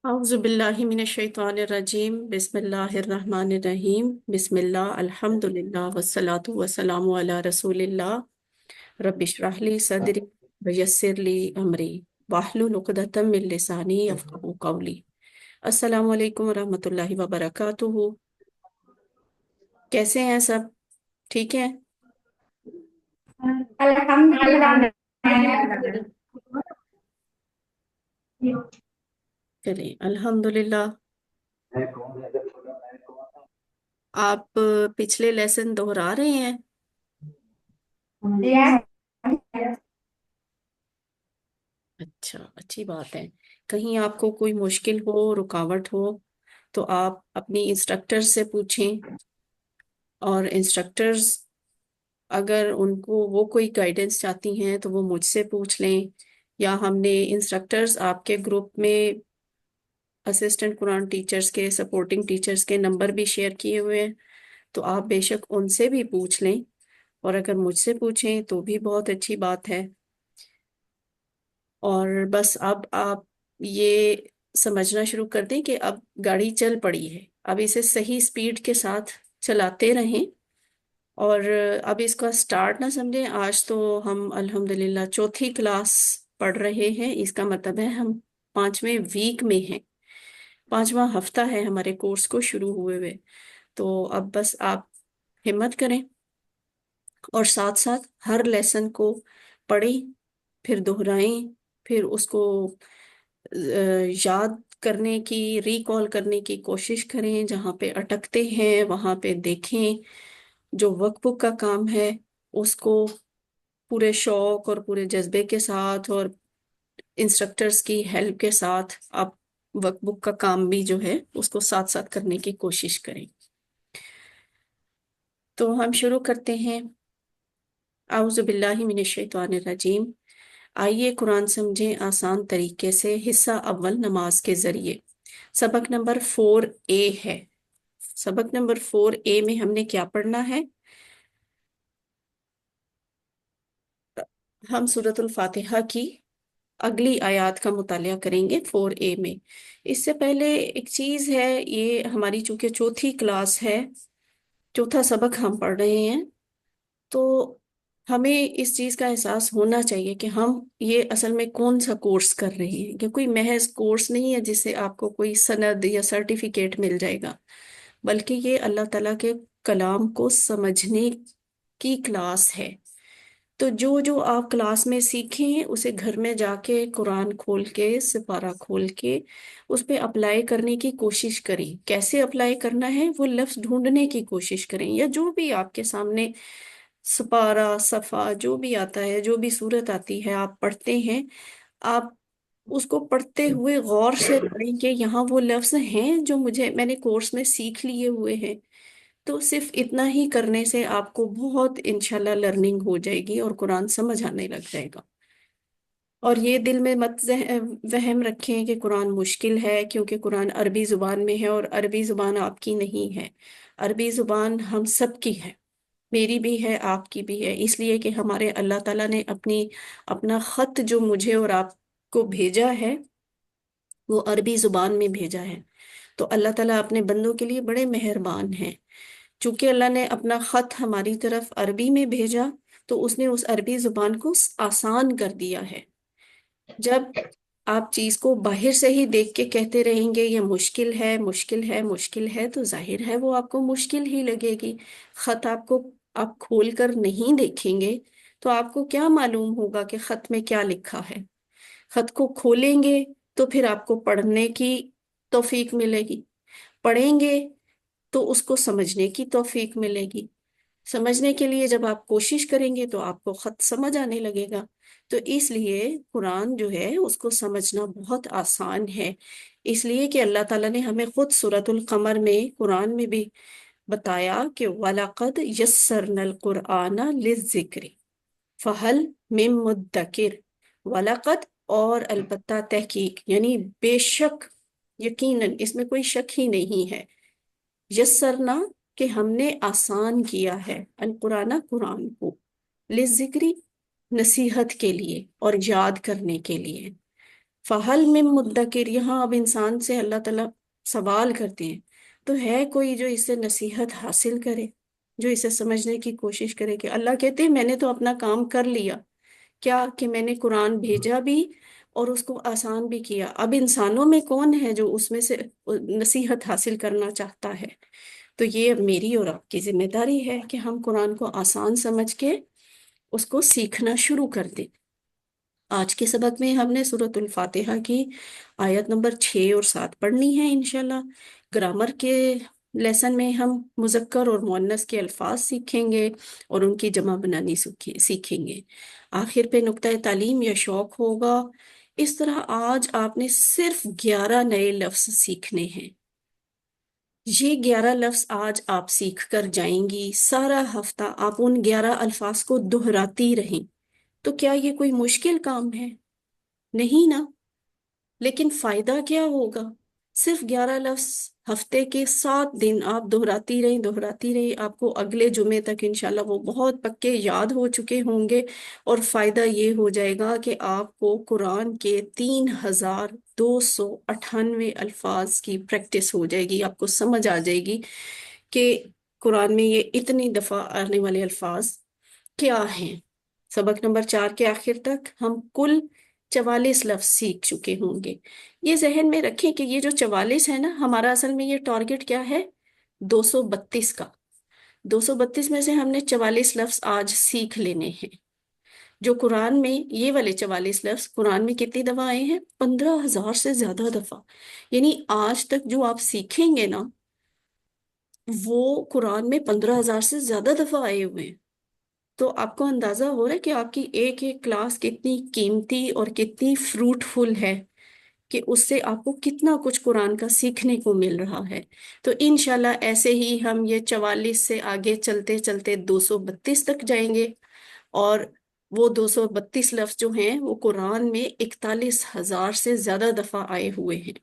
أعوذ بالله من الشيطان الرجيم بسم الله الرحمن الرحيم بسم الله الحمد لله والصلاة والسلام على رسول الله رب اشرح لي صدري ويسر لي أمري واحلل عقدة من لساني يفقهوا قولي السلام علیکم ورحمۃ اللہ وبرکاتہ۔ کیسے ہیں سب؟ ٹھیک ہے؟ الحمدللہ چلیں الحمدللہ۔ آپ پچھلے لیسن دہرا رہے ہیں؟ اچھا، اچھی بات ہے۔ کہیں آپ کو کوئی مشکل ہو، رکاوٹ ہو تو آپ اپنی انسٹرکٹر سے پوچھیں، اور انسٹرکٹرز اگر ان کو وہ کوئی گائیڈنس چاہتی ہیں تو وہ مجھ سے پوچھ لیں، یا ہم نے انسٹرکٹرز آپ کے گروپ میں اسسٹنٹ قرآن ٹیچرز کے، سپورٹنگ ٹیچرز کے نمبر بھی شیئر کیے ہوئے ہیں، تو آپ بے شک ان سے بھی پوچھ لیں، اور اگر مجھ سے پوچھیں تو بھی بہت اچھی بات ہے۔ اور بس اب آپ یہ سمجھنا شروع کر دیں کہ اب گاڑی چل پڑی ہے، اب اسے صحیح سپیڈ کے ساتھ چلاتے رہیں، اور اب اس کا سٹارٹ نہ سمجھیں۔ آج تو ہم الحمدللہ چوتھی کلاس پڑھ رہے ہیں، اس کا مطلب ہے ہم 5ویں ویک میں ہیں، 5واں ہفتہ ہے ہمارے کورس کو شروع ہوئے ہوئے۔ تو اب بس آپ ہمت کریں، اور ساتھ ساتھ ہر لیسن کو پڑھیں، پھر دہرائیں، پھر اس کو یاد کرنے کی، ریکال کرنے کی کوشش کریں، جہاں پہ اٹکتے ہیں وہاں پہ دیکھیں۔ جو ورک بک کا کام ہے اس کو پورے شوق اور پورے جذبے کے ساتھ اور انسٹرکٹرز کی ہیلپ کے ساتھ آپ ورک بک کا کام بھی جو ہے اس کو ساتھ ساتھ کرنے کی کوشش کریں۔ تو ہم شروع کرتے ہیں۔ اعوذ باللہ من الشیطان الرجیم۔ آئیے قرآن سمجھیں آسان طریقے سے، حصہ اول نماز کے ذریعے۔ سبق نمبر 4A ہے۔ سبق نمبر 4A میں ہم نے کیا پڑھنا ہے؟ ہم سورۃ الفاتحہ کی اگلی آیات کا مطالعہ کریں گے 4A میں۔ اس سے پہلے ایک چیز ہے، یہ ہماری چونکہ چوتھی کلاس ہے، چوتھا سبق ہم پڑھ رہے ہیں، تو ہمیں اس چیز کا احساس ہونا چاہیے کہ ہم یہ اصل میں کون سا کورس کر رہے ہیں، کہ کوئی محض کورس نہیں ہے جس سے آپ کو کوئی سند یا سرٹیفکیٹ مل جائے گا، بلکہ یہ اللہ تعالیٰ کے کلام کو سمجھنے کی کلاس ہے۔ تو جو جو آپ کلاس میں سیکھیں اسے گھر میں جا کے قرآن کھول کے، سپارہ کھول کے اس پہ اپلائی کرنے کی کوشش کریں۔ کیسے اپلائی کرنا ہے وہ لفظ ڈھونڈنے کی کوشش کریں، یا جو بھی آپ کے سامنے سپارہ، صفحہ جو بھی آتا ہے، جو بھی صورت آتی ہے آپ پڑھتے ہیں، آپ اس کو پڑھتے ہوئے غور سے پڑھیں کہ یہاں وہ لفظ ہیں جو میں نے کورس میں سیکھ لیے ہوئے ہیں۔ تو صرف اتنا ہی کرنے سے آپ کو بہت انشاءاللہ لرننگ ہو جائے گی اور قرآن سمجھ آنے لگ جائے گا۔ اور یہ دل میں مت وہم رکھیں کہ قرآن مشکل ہے، کیونکہ قرآن عربی زبان میں ہے، اور عربی زبان آپ کی نہیں ہے، عربی زبان ہم سب کی ہے، میری بھی ہے، آپ کی بھی ہے، اس لیے کہ ہمارے اللہ تعالیٰ نے اپنا خط جو مجھے اور آپ کو بھیجا ہے وہ عربی زبان میں بھیجا ہے۔ تو اللہ تعالیٰ اپنے بندوں کے لیے بڑے مہربان ہیں، چونکہ اللہ نے اپنا خط ہماری طرف عربی میں بھیجا تو اس نے اس عربی زبان کو آسان کر دیا ہے۔ جب آپ چیز کو باہر سے ہی دیکھ کے کہتے رہیں گے یہ مشکل ہے، مشکل ہے، مشکل ہے، تو ظاہر ہے وہ آپ کو مشکل ہی لگے گی۔ خط آپ کھول کر نہیں دیکھیں گے تو آپ کو کیا معلوم ہوگا کہ خط میں کیا لکھا ہے۔ خط کو کھولیں گے تو پھر آپ کو پڑھنے کی توفیق ملے گی، پڑھیں گے تو اس کو سمجھنے کی توفیق ملے گی، سمجھنے کے لیے جب آپ کوشش کریں گے تو آپ کو خط سمجھ آنے لگے گا۔ تو اس لیے قرآن جو ہے اس کو سمجھنا بہت آسان ہے، اس لیے کہ اللہ تعالیٰ نے ہمیں خود سورۃ القمر میں، قرآن میں بھی بتایا کہ وَلَقَدْ يَسَّرْنَا الْقُرْآنَ لِلذِّكْرِ فَهَلْ مِن مُدَّكِرٍ۔ وَلَقَدْ، اور البتہ تحقیق، یعنی بے شک، یقیناً، اس میں کوئی شک ہی نہیں ہے، یسرنا کہ ہم نے آسان کیا ہے، القرآن قرآن کو، للذکری نصیحت کے لیے اور یاد کرنے کے لیے، फहल में मुद्दकिर, यहाँ अब इंसान से अल्लाह ताला सवाल करते हैं, तो है कोई जो इसे नसीहत हासिल करे, जो इसे समझने की कोशिश करे? कि अल्लाह कहते हैं मैंने तो अपना काम कर लिया, क्या कि मैंने कुरान भेजा भी और उसको आसान भी किया। अब इंसानों में कौन है जो उसमें से नसीहत हासिल करना चाहता है? तो ये अब मेरी और आपकी जिम्मेदारी है कि हम कुरान को आसान समझ के उसको सीखना शुरू कर दें। आज के सबक में हमने सूरतुल फातिहा की आयत नंबर 6 और 7 पढ़नी है इंशाल्लाह। ग्रामर के लेसन में हम मुज़क्कर और मुअन्नस के अल्फाज सीखेंगे और उनकी जमा बनानी सीखेंगे। आखिर पे नुक्ता तालीम या शौक होगा। इस तरह आज आपने सिर्फ 11 नए लफ्ज सीखने हैं। ये 11 लफ्ज आज आप सीख कर जाएंगी। सारा हफ्ता आप उन 11 अल्फाज को दोहराती रहें। तो क्या ये कोई मुश्किल काम है? नहीं ना। लेकिन फायदा क्या होगा? सिर्फ 11 लफ्ज, हफ्ते के 7 दिन आप दोहराती रही, आपको अगले जुमे तक इंशाल्लाह वो बहुत पक्के याद हो चुके होंगे। और फायदा ये हो जाएगा कि आपको कुरान के 3298 अल्फाज की प्रैक्टिस हो जाएगी। आपको समझ आ जाएगी कि कुरान में ये इतनी दफा आने वाले अल्फाज क्या हैं। सबक नंबर 4 के आखिर तक हम कुल 44 लफ्ज सीख चुके होंगे। ये जहन में रखें कि ये जो 44 है ना, हमारा असल में ये टारगेट क्या है? 232 का। 232 में से हमने 44 लफ्ज आज सीख लेने हैं। जो कुरान में ये वाले 44 लफ्ज कुरान में कितनी दफा आए हैं? 15,000 से ज्यादा दफा। यानी आज तक जो आप सीखेंगे ना, वो कुरान में 15,000 से ज्यादा दफा आए हुए हैं। तो आपको अंदाजा हो रहा है कि आपकी एक एक क्लास कितनी कीमती और कितनी फ्रूटफुल है, कि उससे आपको कितना कुछ कुरान का सीखने को मिल रहा है। तो इंशाल्लाह ऐसे ही हम ये 44 से आगे चलते चलते 232 तक जाएंगे। और वो 232 लफ्ज जो हैं वो कुरान में 41,000 से ज्यादा दफा आए हुए हैं।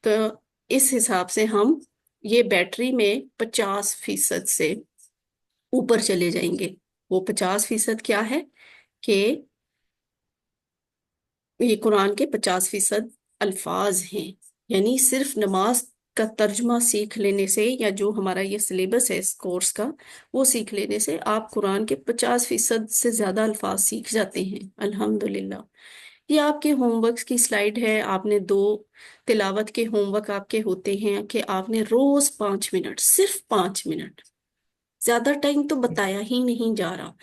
तो इस हिसाब से हम ये बैटरी में 50% से ऊपर चले जाएंगे। वो 50% क्या है? कि ये कुरान के 50% अल्फाज हैं। यानी सिर्फ नमाज का तर्जुमा सीख लेने से, या जो हमारा ये सिलेबस है इस कोर्स का, वो सीख लेने से आप कुरान के 50% से ज्यादा अल्फाज सीख जाते हैं अल्हम्दुलिल्लाह। ये आपके होमवर्क की स्लाइड है। आपने 2 तिलावत के होमवर्क आपके होते हैं कि आपने रोज 5 मिनट, सिर्फ 5 मिनट, ज्यादा टाइम तो बताया ही नहीं जा रहा,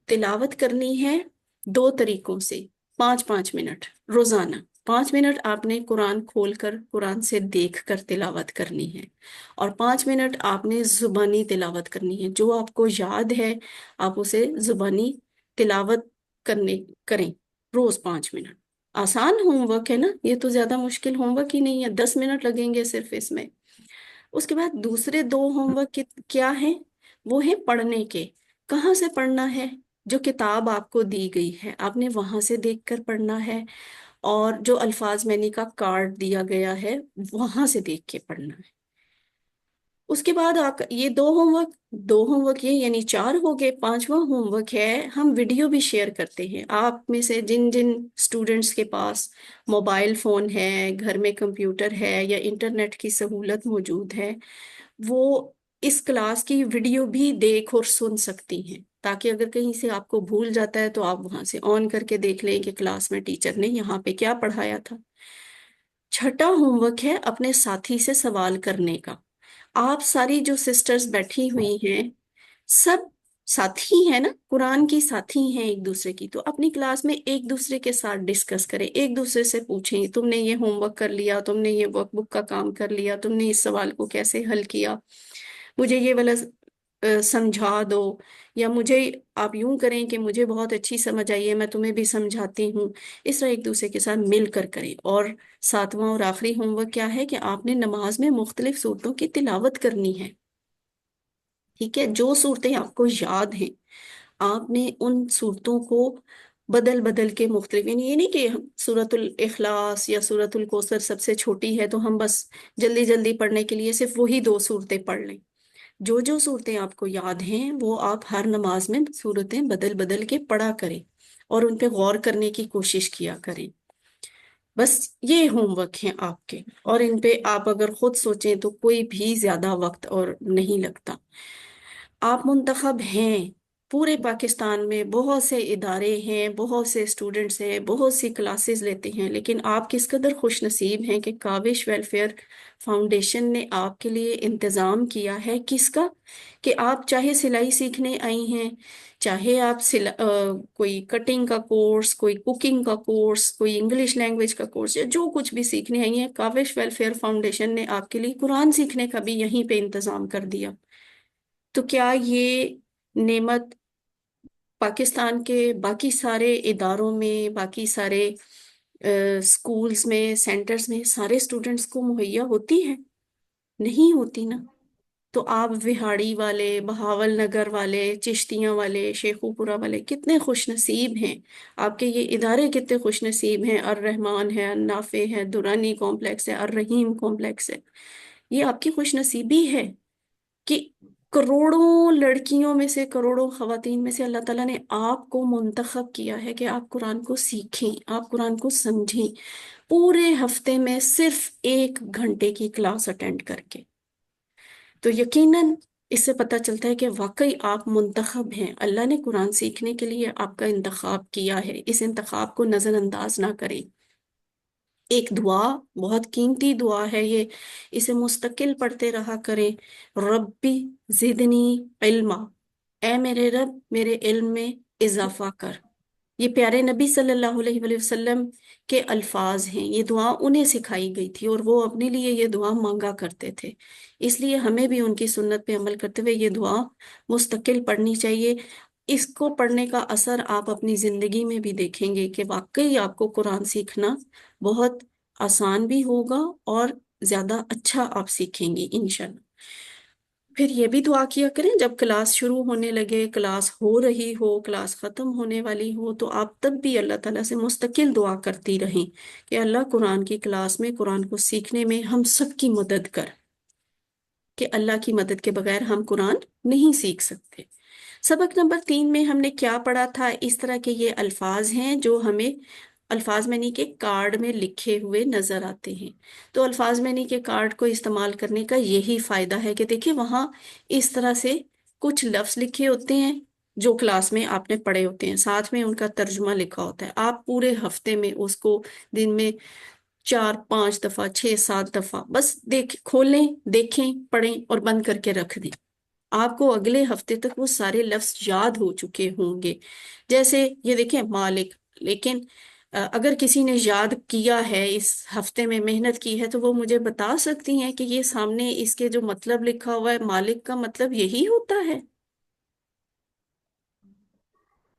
तिलावत करनी है 2 तरीकों से। 5-5 मिनट रोजाना। 5 मिनट आपने कुरान खोलकर कुरान से देख कर तिलावत करनी है। और 5 मिनट आपने जुबानी तिलावत करनी है। जो आपको याद है आप उसे जुबानी तिलावत करने करें। रोज 5 मिनट। आसान होमवर्क है ना, ये तो ज्यादा मुश्किल होमवर्क ही नहीं है, 10 मिनट लगेंगे सिर्फ इसमें। उसके बाद दूसरे 2 होमवर्क क्या है? वो है पढ़ने के। कहाँ से पढ़ना है? जो किताब आपको दी गई है आपने वहां से देखकर पढ़ना है। और जो अल्फाज मैनी का कार्ड दिया गया है वहां से देख के पढ़ना है। उसके बाद आप ये 2 होमवर्क ये यानी 4 हो गए। पांचवा होमवर्क है, हम वीडियो भी शेयर करते हैं। आप में से जिन जिन स्टूडेंट्स के पास मोबाइल फोन है, घर में कंप्यूटर है या इंटरनेट की सहूलत मौजूद है, वो इस क्लास की वीडियो भी देख और सुन सकती हैं, ताकि अगर कहीं से आपको भूल जाता है तो आप वहां से ऑन करके देख लें कि क्लास में टीचर ने यहाँ पे क्या पढ़ाया था। छठा होमवर्क है अपने साथी से सवाल करने का। आप सारी जो सिस्टर्स बैठी हुई हैं, सब साथी है ना, कुरान की साथी हैं एक दूसरे की। तो अपनी क्लास में एक दूसरे के साथ डिस्कस करें, एक दूसरे से पूछें तुमने ये होमवर्क कर लिया, तुमने ये वर्कबुक का काम कर लिया, तुमने इस सवाल को कैसे हल किया, मुझे ये वाला समझा दो। या मुझे आप यूं करें कि मुझे बहुत अच्छी समझ आई है, मैं तुम्हें भी समझाती हूँ। इस तरह एक दूसरे के साथ मिलकर करें। और सातवां और आखिरी होमवर्क क्या है? कि आपने नमाज में मुख्तलिफ सूरतों की तिलावत करनी है। ठीक है, जो सूरतें आपको याद हैं आपने उन सूरतों को बदल बदल के मुख्तलिफ, यानी ये नहीं कि सूरतुल इखलास या सूरतुल कौसर सबसे छोटी है तो हम बस जल्दी जल्दी पढ़ने के लिए सिर्फ वही 2 सूरतें पढ़ लें। जो जो सूरतें आपको याद हैं वो आप हर नमाज में सूरतें बदल बदल के पढ़ा करें और उन पे गौर करने की कोशिश किया करें। बस ये होमवर्क हैं आपके, और इन पे आप अगर खुद सोचें तो कोई भी ज्यादा वक्त और नहीं लगता। आप मुंतखब हैं, पूरे पाकिस्तान में बहुत से इदारे हैं, बहुत से स्टूडेंट्स हैं, बहुत सी क्लासेस लेते हैं, लेकिन आप किस कदर खुश नसीब हैं कि काविश वेलफेयर फाउंडेशन ने आपके लिए इंतज़ाम किया है किसका, कि आप चाहे सिलाई सीखने आई हैं, चाहे आप कोई कटिंग का कोर्स, कोई कुकिंग का कोर्स, कोई इंग्लिश लैंग्वेज का कोर्स, या जो कुछ भी सीखने आई हैं, काविश वेलफेयर फाउंडेशन ने आपके लिए कुरान सीखने का भी यहीं पे इंतज़ाम कर दिया। तो क्या ये नेमत पाकिस्तान के बाकी सारे इदारों में, बाकी सारे स्कूल्स में, सेंटर्स में सारे स्टूडेंट्स को मुहैया होती है? नहीं होती ना। तो आप विहाड़ी वाले, बहावल नगर वाले, चिश्तियां वाले, शेखुपुरा वाले कितने खुश नसीब हैं। आपके ये इदारे कितने खुश नसीब हैं। अर रहमान है, अन्नाफे है, दुरानी कॉम्प्लेक्स है, अर रहीम कॉम्प्लेक्स है। ये आपकी खुश नसीबी है कि करोड़ों लड़कियों में से, करोड़ों खवातीन में से अल्लाह ताला ने आपको मुंतखब किया है कि आप कुरान को सीखें, आप कुरान को समझें, पूरे हफ्ते में सिर्फ 1 घंटे की क्लास अटेंड करके। तो यकीनन इससे पता चलता है कि वाकई आप मुंतखब हैं। अल्लाह ने कुरान सीखने के लिए आपका इंतखाब किया है, इस इंतखाब को नजरअंदाज ना करें। एक दुआ, बहुत कीमती दुआ है ये, इसे मुस्तकिल पढ़ते रहा करें। रब्बी जिदनी इल्मा, ए मेरे रब मेरे इल्म में इजाफा कर। ये प्यारे नबी सल्लल्लाहु अलैहि वसल्लम के अल्फाज हैं, ये दुआ उन्हें सिखाई गई थी और वो अपने लिए ये दुआ मांगा करते थे। इसलिए हमें भी उनकी सुन्नत पे अमल करते हुए ये दुआ मुस्तकिल पढ़नी चाहिए। इसको पढ़ने का असर आप अपनी जिंदगी में भी देखेंगे कि वाकई आपको कुरान सीखना बहुत आसान भी होगा और ज्यादा अच्छा आप सीखेंगी इंशाल्लाह। फिर ये भी दुआ किया करें, जब क्लास शुरू होने लगे, क्लास हो रही हो, क्लास खत्म होने वाली हो, तो आप तब भी अल्लाह ताला से मुस्तकिल दुआ करती रहें कि अल्लाह कुरान की क्लास में, कुरान को सीखने में हम सबकी मदद कर, कि अल्लाह की मदद के बगैर हम कुरान नहीं सीख सकते। सबक नंबर 3 में हमने क्या पढ़ा था? इस तरह के ये अल्फाज हैं जो हमें अल्फाज मैनी के कार्ड में लिखे हुए नजर आते हैं। तो अल्फाज मैनी के कार्ड को इस्तेमाल करने का यही फायदा है कि देखिए वहां इस तरह से कुछ लफ्ज लिखे होते हैं जो क्लास में आपने पढ़े होते हैं, साथ में उनका तर्जुमा लिखा होता है। आप पूरे हफ्ते में उसको दिन में 4-5 दफा, 6-7 दफा बस खोलें, देखें, पढ़ें और बंद करके रख दें। आपको अगले हफ्ते तक वो सारे लफ्ज याद हो चुके होंगे। जैसे ये देखें मालिक, लेकिन अगर किसी ने याद किया है, इस हफ्ते में मेहनत की है, तो वो मुझे बता सकती हैं कि ये सामने इसके जो मतलब लिखा हुआ है, मालिक का मतलब यही होता है?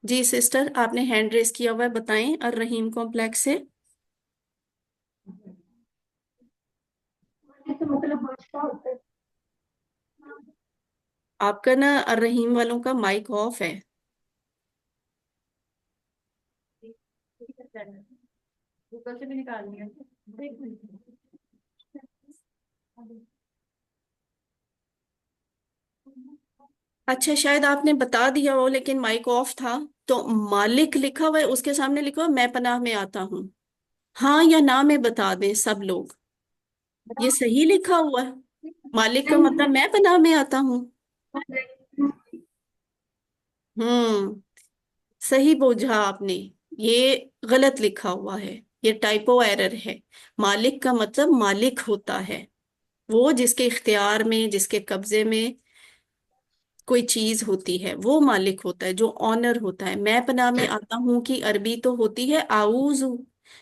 जी सिस्टर, आपने हैंड रेस किया हुआ है, बताएं। और रहीम कॉम्प्लेक्स से तो मतलब अच्छा होता है। आपका ना और रहीम वालों का माइक ऑफ है। गूगल से भी निकाल लिया। अच्छा, शायद आपने बता दिया हो लेकिन माइक ऑफ था। तो मालिक लिखा हुआ है, उसके सामने लिखा हुआ है, मैं पनाह में आता हूँ। हाँ या ना में बता दें सब लोग, ये सही लिखा हुआ है? मालिक का मतलब मैं पनाह में आता हूँ। हम्म, सही बोझा आपने। ये गलत लिखा हुआ है, ये टाइपो एरर है। मालिक का मतलब मालिक होता है, वो जिसके इख्तियार में, जिसके कब्जे में कोई चीज होती है, वो मालिक होता है, जो ऑनर होता है। मैं पनाह में आता हूँ की अरबी तो होती है आऊज़ू।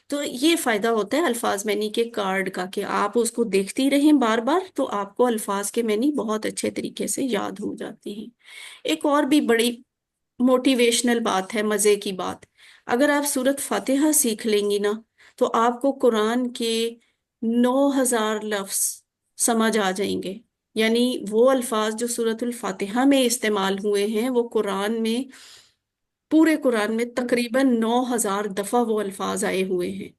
तो ये फायदा होता है अल्फाज मैनी के कार्ड का, कि आप उसको देखती रहें बार बार, तो आपको अल्फाज के मैनी बहुत अच्छे तरीके से याद हो जाती हैं। एक और भी बड़ी मोटिवेशनल बात है, मजे की बात। अगर आप सूरत फातिहा सीख लेंगी ना, तो आपको कुरान के 9,000 लफ्ज समझ आ जाएंगे। यानी वो अल्फाज जो सूरतुल फातिहा में इस्तेमाल हुए हैं, वो कुरान में, पूरे कुरान में तकरीबन 9,000 दफा वो अल्फाज आए हुए हैं।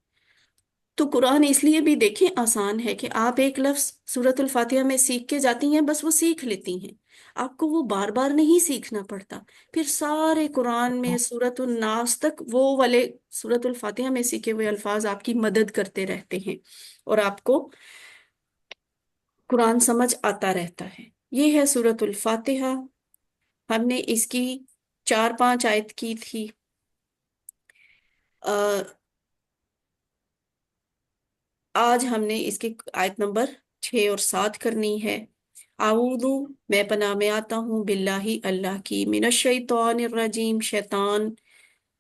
तो कुरान इसलिए भी देखें आसान है कि आप एक लफ्ज सूरतुल फातिहा में सीख के जाती हैं, बस वो सीख लेती हैं। آپ کو وہ بار بار نہیں سیکھنا پڑتا. پھر سارے قرآن میں سورۃ الناس تک وہ والے سورۃ الفاتحہ میں سیکھے ہوئے الفاظ آپ کی مدد کرتے رہتے ہیں اور آپ کو قرآن سمجھ آتا رہتا ہے. یہ ہے سورۃ الفاتحہ. ہم نے اس کی 4 5 آیت کی تھی. آج ہم نے اس کی آیت نمبر 6 اور 7 کرنی ہے. اعوذ، میں پناہ میں آتا ہوں، باللہ اللہ کی، من الشیطان الرجیم، شیطان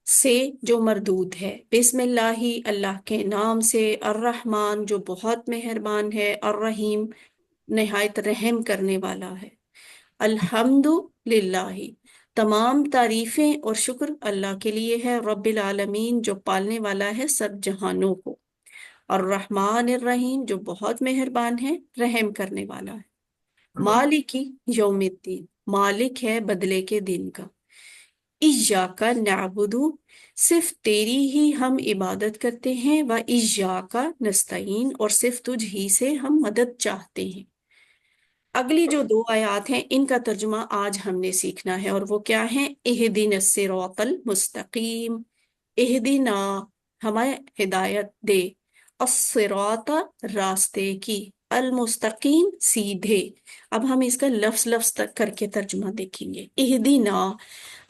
سے جو مردود ہے. بسم اللہ، اللہ کے نام سے، الرحمن جو بہت مہربان ہے، الرحیم نہایت رحم کرنے والا ہے. الحمد للہ، تمام تعریفیں اور شکر اللہ کے لیے ہے، رب العالمین جو پالنے والا ہے سب جہانوں کو. الرحمن الرحیم جو بہت مہربان ہے، رحم کرنے والا ہے. مالکی یوم الدین، مالک ہے بدلے کے دن کا. ایاک نعبد، صرف تیری ہی ہم عبادت کرتے ہیں، و ایاک نستعین، اور صرف تجھ ہی سے ہم مدد چاہتے ہیں. اگلی جو 2 آیات ہیں ان کا ترجمہ آج ہم نے سیکھنا ہے، اور وہ کیا ہیں؟ اہدنا الصراط المستقیم، اہدنا ہمیں ہدایت دے، الصراط راستے کی، المستقیم سیدھے. اب ہم اس کا لفظ لفظ تک کر کے ترجمہ دیکھیں گے. اہدنا،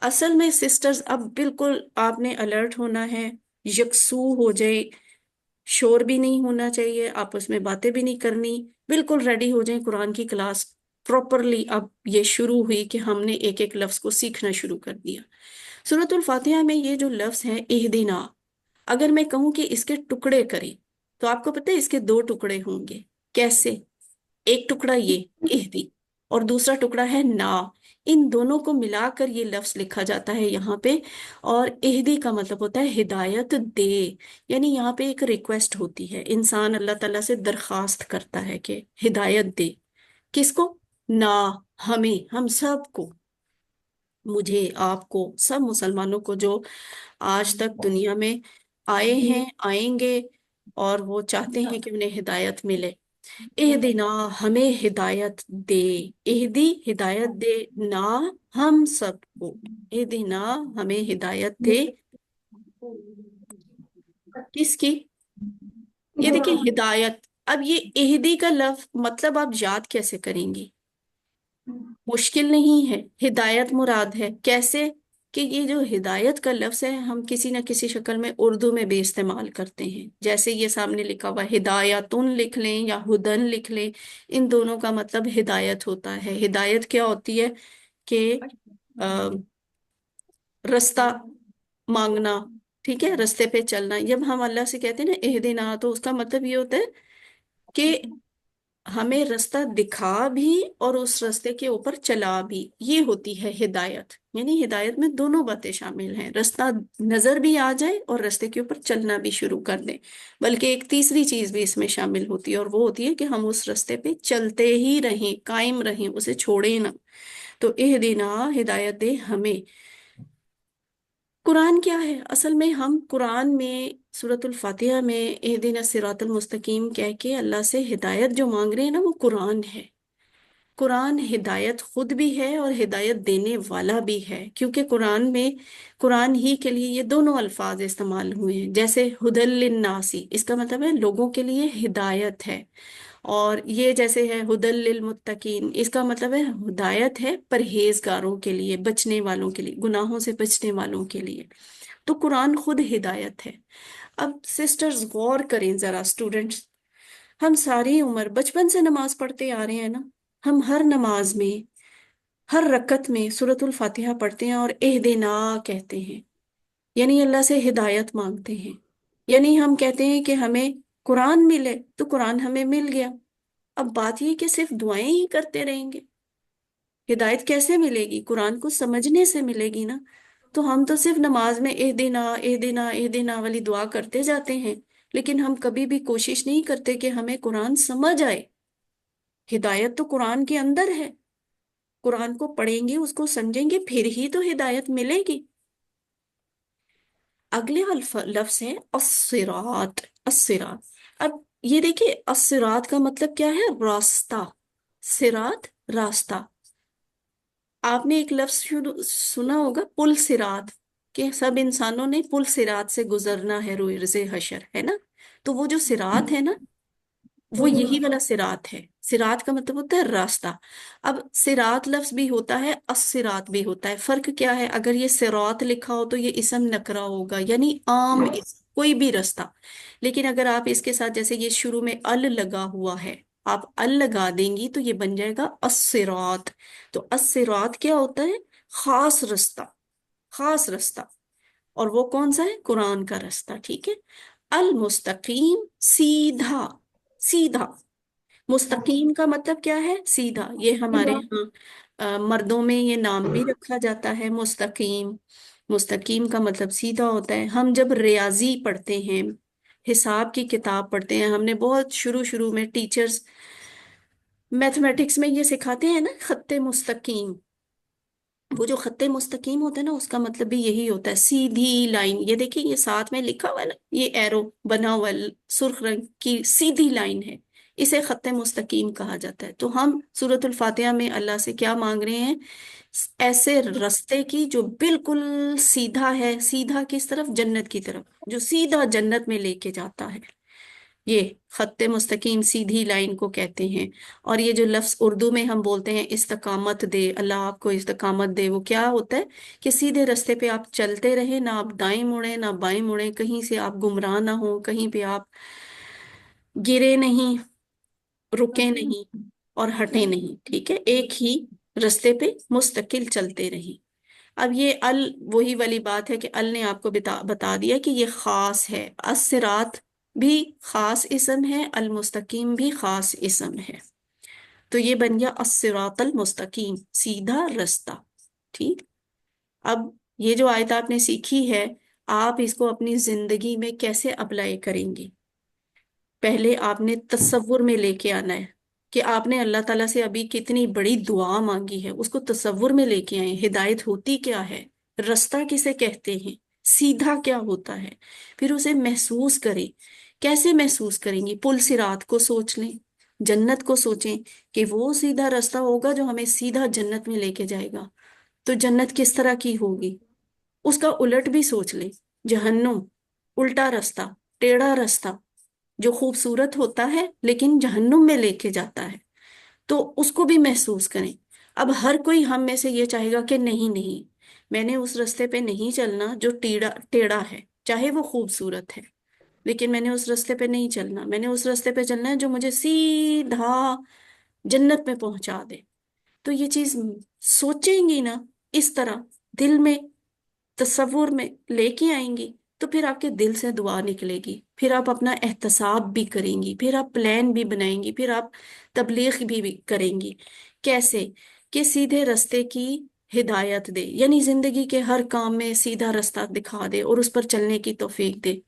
اصل میں سسٹرز اب بالکل آپ نے الرٹ ہونا ہے، یکسو ہو جائے، شور بھی نہیں ہونا چاہیے، آپس میں باتیں بھی نہیں کرنی، بالکل ریڈی ہو جائیں. قرآن کی کلاس پراپرلی اب یہ شروع ہوئی کہ ہم نے ایک ایک لفظ کو سیکھنا شروع کر دیا. سورۃ الفاتحہ میں یہ جو لفظ ہے اہدنا، اگر میں کہوں کہ اس کے ٹکڑے کریں تو آپ کو پتہ ہے اس کے 2 ٹکڑے ہوں گے. کیسے؟ ایک ٹکڑا یہ اہدی، اور دوسرا ٹکڑا ہے نا. ان دونوں کو ملا کر یہ لفظ لکھا جاتا ہے یہاں پہ. اور اہدی کا مطلب ہوتا ہے ہدایت دے، یعنی یہاں پہ ایک ریکویسٹ ہوتی ہے، انسان اللہ تعالیٰ سے درخواست کرتا ہے کہ ہدایت دے. کس کو؟ نا، ہمیں، ہم سب کو، مجھے، آپ کو، سب مسلمانوں کو جو آج تک دنیا میں آئے ہیں، آئیں گے، اور وہ چاہتے ہیں کہ انہیں ہدایت ملے. اہدنا، ہمیں ہدایت دے، اہدی ہدایت دے، نا ہم سب کو، اہدنا ہمیں ہدایت دے. کس کی؟ یہ دیکھیں ہدایت. اب یہ اہدی کا لفظ مطلب آپ یاد کیسے کریں گی؟ مشکل نہیں ہے، ہدایت مراد ہے. کیسے؟ کہ یہ جو ہدایت کا لفظ ہے ہم کسی نہ کسی شکل میں اردو میں بھی استعمال کرتے ہیں. جیسے یہ سامنے لکھا ہوا ہدایتن لکھ لیں یا ہدن لکھ لیں، ان دونوں کا مطلب ہدایت ہوتا ہے. ہدایت کیا ہوتی ہے؟ کہ رستہ مانگنا، ٹھیک ہے، رستے پہ چلنا. جب ہم اللہ سے کہتے ہیں نا اہدنا، تو اس کا مطلب یہ ہوتا ہے کہ ہمیں رستہ دکھا بھی اور اس رستے کے اوپر چلا بھی. یہ ہوتی ہے ہدایت. یعنی ہدایت میں دونوں باتیں شامل ہیں، رستہ نظر بھی آ جائے اور رستے کے اوپر چلنا بھی شروع کر دیں. بلکہ ایک تیسری چیز بھی اس میں شامل ہوتی ہے، اور وہ ہوتی ہے کہ ہم اس رستے پہ چلتے ہی رہیں، قائم رہیں، اسے چھوڑیں نہ. تو اہدنا، ہدایت دے ہمیں. قرآن کیا ہے؟ اصل میں ہم قرآن میں سورۃ الفاتحہ میں اہدنا الصراط المستقیم کہہ کے اللہ سے ہدایت جو مانگ رہے ہیں نا، وہ قرآن ہے. قرآن ہدایت خود بھی ہے اور ہدایت دینے والا بھی ہے، کیونکہ قرآن میں قرآن ہی کے لیے یہ دونوں الفاظ استعمال ہوئے ہیں. جیسے ہدی للناسی، اس کا مطلب ہے لوگوں کے لیے ہدایت ہے. اور یہ جیسے ہے ہدی للمتقین، اس کا مطلب ہے ہدایت ہے پرہیزگاروں کے لیے، بچنے والوں کے لیے، گناہوں سے بچنے والوں کے لیے. تو قرآن خود ہدایت ہے. اب سسٹرز غور کریں ذرا، اسٹوڈنٹس، ہم ساری عمر بچپن سے نماز پڑھتے آ رہے ہیں نا. ہم ہر نماز میں، ہر رکعت میں سورۃ الفاتحہ پڑھتے ہیں اور اہدنا کہتے ہیں، یعنی اللہ سے ہدایت مانگتے ہیں. یعنی ہم کہتے ہیں کہ ہمیں قرآن ملے، تو قرآن ہمیں مل گیا. اب بات یہ کہ صرف دعائیں ہی کرتے رہیں گے، ہدایت کیسے ملے گی؟ قرآن کو سمجھنے سے ملے گی نا. تو ہم تو صرف نماز میں اہدنا اہدنا اہدنا والی دعا کرتے جاتے ہیں، لیکن ہم کبھی بھی کوشش نہیں کرتے کہ ہمیں قرآن سمجھ آئے. ہدایت تو قرآن کے اندر ہے. قرآن کو پڑھیں گے، اس کو سمجھیں گے، پھر ہی تو ہدایت ملے گی. اگلے لفظ ہے الصراط. الصراط، اب یہ دیکھیے الصراط کا مطلب کیا ہے؟ راستہ. صراط راستہ. आपने एक लफ्ज सुना होगा, पुल सिरात, कि सब इंसानों ने पुल सिरात से गुजरना है रोज़ हशर, है ना। तो वो जो सिरात है ना, वो यही वाला सिरात है। सिरात का मतलब होता है रास्ता। अब सिरात लफ्ज भी होता है, अस्सिरात भी होता है। फर्क क्या है, अगर ये सिरात लिखा हो तो ये इसम नकरा होगा, यानी आम कोई भी रास्ता। लेकिन अगर आप इसके साथ, जैसे ये शुरू में अल लगा हुआ है, आप अल लगा देंगी तो ये बन जाएगा अस्सिरात। तो अस्सिरात क्या होता है, खास रास्ता, खास रास्ता। और वो कौन सा है, कुरान का रास्ता, ठीक है। अल मुस्तकीम, सीधा, सीधा। मुस्तकीम का मतलब क्या है, सीधा। ये हमारे यहाँ मर्दों में ये नाम भी रखा जाता है, मुस्तकीम। मुस्तकीम का मतलब सीधा होता है। हम जब रियाजी पढ़ते हैं, हिसाब की किताब पढ़ते हैं, हमने बहुत शुरू शुरू में टीचर्स मैथमेटिक्स में ये सिखाते हैं ना, खत्ते मुस्तकीम। वो जो खत्ते मुस्तकीम होता है ना, उसका मतलब भी यही होता है, सीधी लाइन। ये देखिए, ये साथ में लिखा हुआ है ना, ये एरो बना हुआ है, सुर्ख रंग की सीधी लाइन है, इसे खत्ते मुस्तकीम कहा जाता है। तो हम सूरतुल फातिहा में अल्लाह से क्या मांग रहे हैं, ऐसे रास्ते की जो बिल्कुल सीधा है। सीधा किस तरफ, जन्नत की तरफ, जो सीधा जन्नत में लेके जाता है। ये खत्ते मुस्तकीम, सीधी लाइन को कहते हैं। और ये जो लफ्ज उर्दू में हम बोलते हैं इस्तकामत दे, अल्लाह आपको इस्तकामत दे, वो क्या होता है कि सीधे रास्ते पे आप चलते रहे, ना आप दाएं मुड़े ना बाएं मुड़े, कहीं से आप गुमराह ना हो, कहीं पे आप गिरे नहीं, रुके नहीं और हटे नहीं, ठीक है, एक ही रास्ते पे मुस्तकिल चलते रहे। अब ये अल, वही वाली बात है कि अल ने आपको बता दिया कि ये खास है। अस्सिरात भी खास इसम है, अल मुस्तकीम भी खास इसम है। तो ये बन गया अस्सिरातल मुस्तकीम, सीधा रास्ता, ठीक। अब ये जो आयत आपने सीखी है, आप इसको अपनी जिंदगी में कैसे अप्लाई करेंगे। पहले आपने तसव्वुर में लेके आना है कि आपने अल्लाह ताला से अभी कितनी बड़ी दुआ मांगी है, उसको तसव्वुर में लेके आए। हिदायत होती क्या है, रास्ता किसे कहते हैं, सीधा क्या होता है, फिर उसे महसूस करें। कैसे महसूस करेंगी, पुल सिरात को सोच लें, जन्नत को सोचें कि वो सीधा रास्ता होगा जो हमें सीधा जन्नत में लेके जाएगा। तो जन्नत किस तरह की होगी, उसका उलट भी सोच लें, जहन्नुम, उल्टा रास्ता, टेढ़ा रास्ता, जो खूबसूरत होता है लेकिन जहन्नुम में लेके जाता है। तो उसको भी महसूस करें। अब हर कोई हम में से ये चाहेगा कि नहीं नहीं, मैंने उस रास्ते पे नहीं चलना जो टेढ़ा टेढ़ा है, चाहे वो खूबसूरत है, लेकिन मैंने उस रास्ते पे नहीं चलना, मैंने उस रास्ते पे चलना है जो मुझे सीधा जन्नत में पहुंचा दे। तो ये चीज सोचेंगी ना इस तरह, दिल में तसव्वुर में लेके आएंगी, तो फिर आपके दिल से दुआ निकलेगी, फिर आप अपना एहतसाब भी करेंगी, फिर आप प्लान भी बनाएंगी, फिर आप तबलीग भी करेंगी। कैसे, कि सीधे रास्ते की हिदायत दे, यानी जिंदगी के हर काम में सीधा रास्ता दिखा दे और उस पर चलने की तौफीक दे।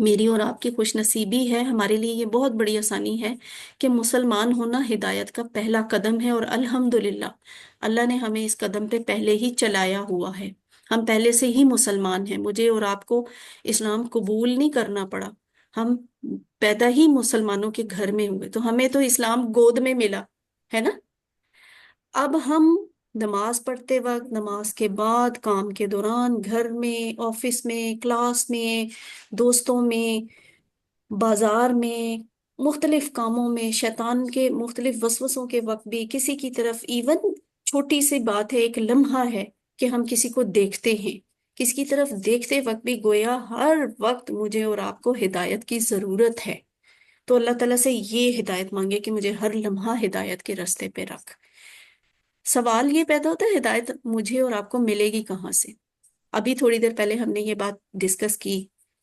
मेरी और आपकी खुशनसीबी है, हमारे लिए ये बहुत बड़ी आसानी है कि मुसलमान होना हिदायत का पहला कदम है। और अल्हम्दुलिल्लाह, अल्लाह ने हमें इस कदम पे पहले ही चलाया हुआ है। हम पहले से ही मुसलमान हैं, मुझे और आपको इस्लाम कबूल नहीं करना पड़ा। हम पैदा ही मुसलमानों के घर में हुए, तो हमें तो इस्लाम गोद में मिला, है ना। अब हम नमाज पढ़ते वक्त, नमाज के बाद, काम के दौरान, घर में, ऑफिस में, क्लास में, दोस्तों में, बाजार में, मुख्तलिफ कामों में, शैतान के मुख्तलिफ वसवसों के वक्त भी, किसी की तरफ, इवन छोटी सी बात है, एक लम्हा है कि हम किसी को देखते हैं, किसी की तरफ देखते वक्त भी गोया हर वक्त मुझे और आपको हिदायत की जरूरत है। तो अल्लाह ताला से ये हिदायत मांगे कि मुझे हर लम्हा हिदायत के रास्ते पे रख। सवाल ये पैदा होता है, हिदायत मुझे और आपको मिलेगी कहाँ से। अभी थोड़ी देर पहले हमने ये बात डिस्कस की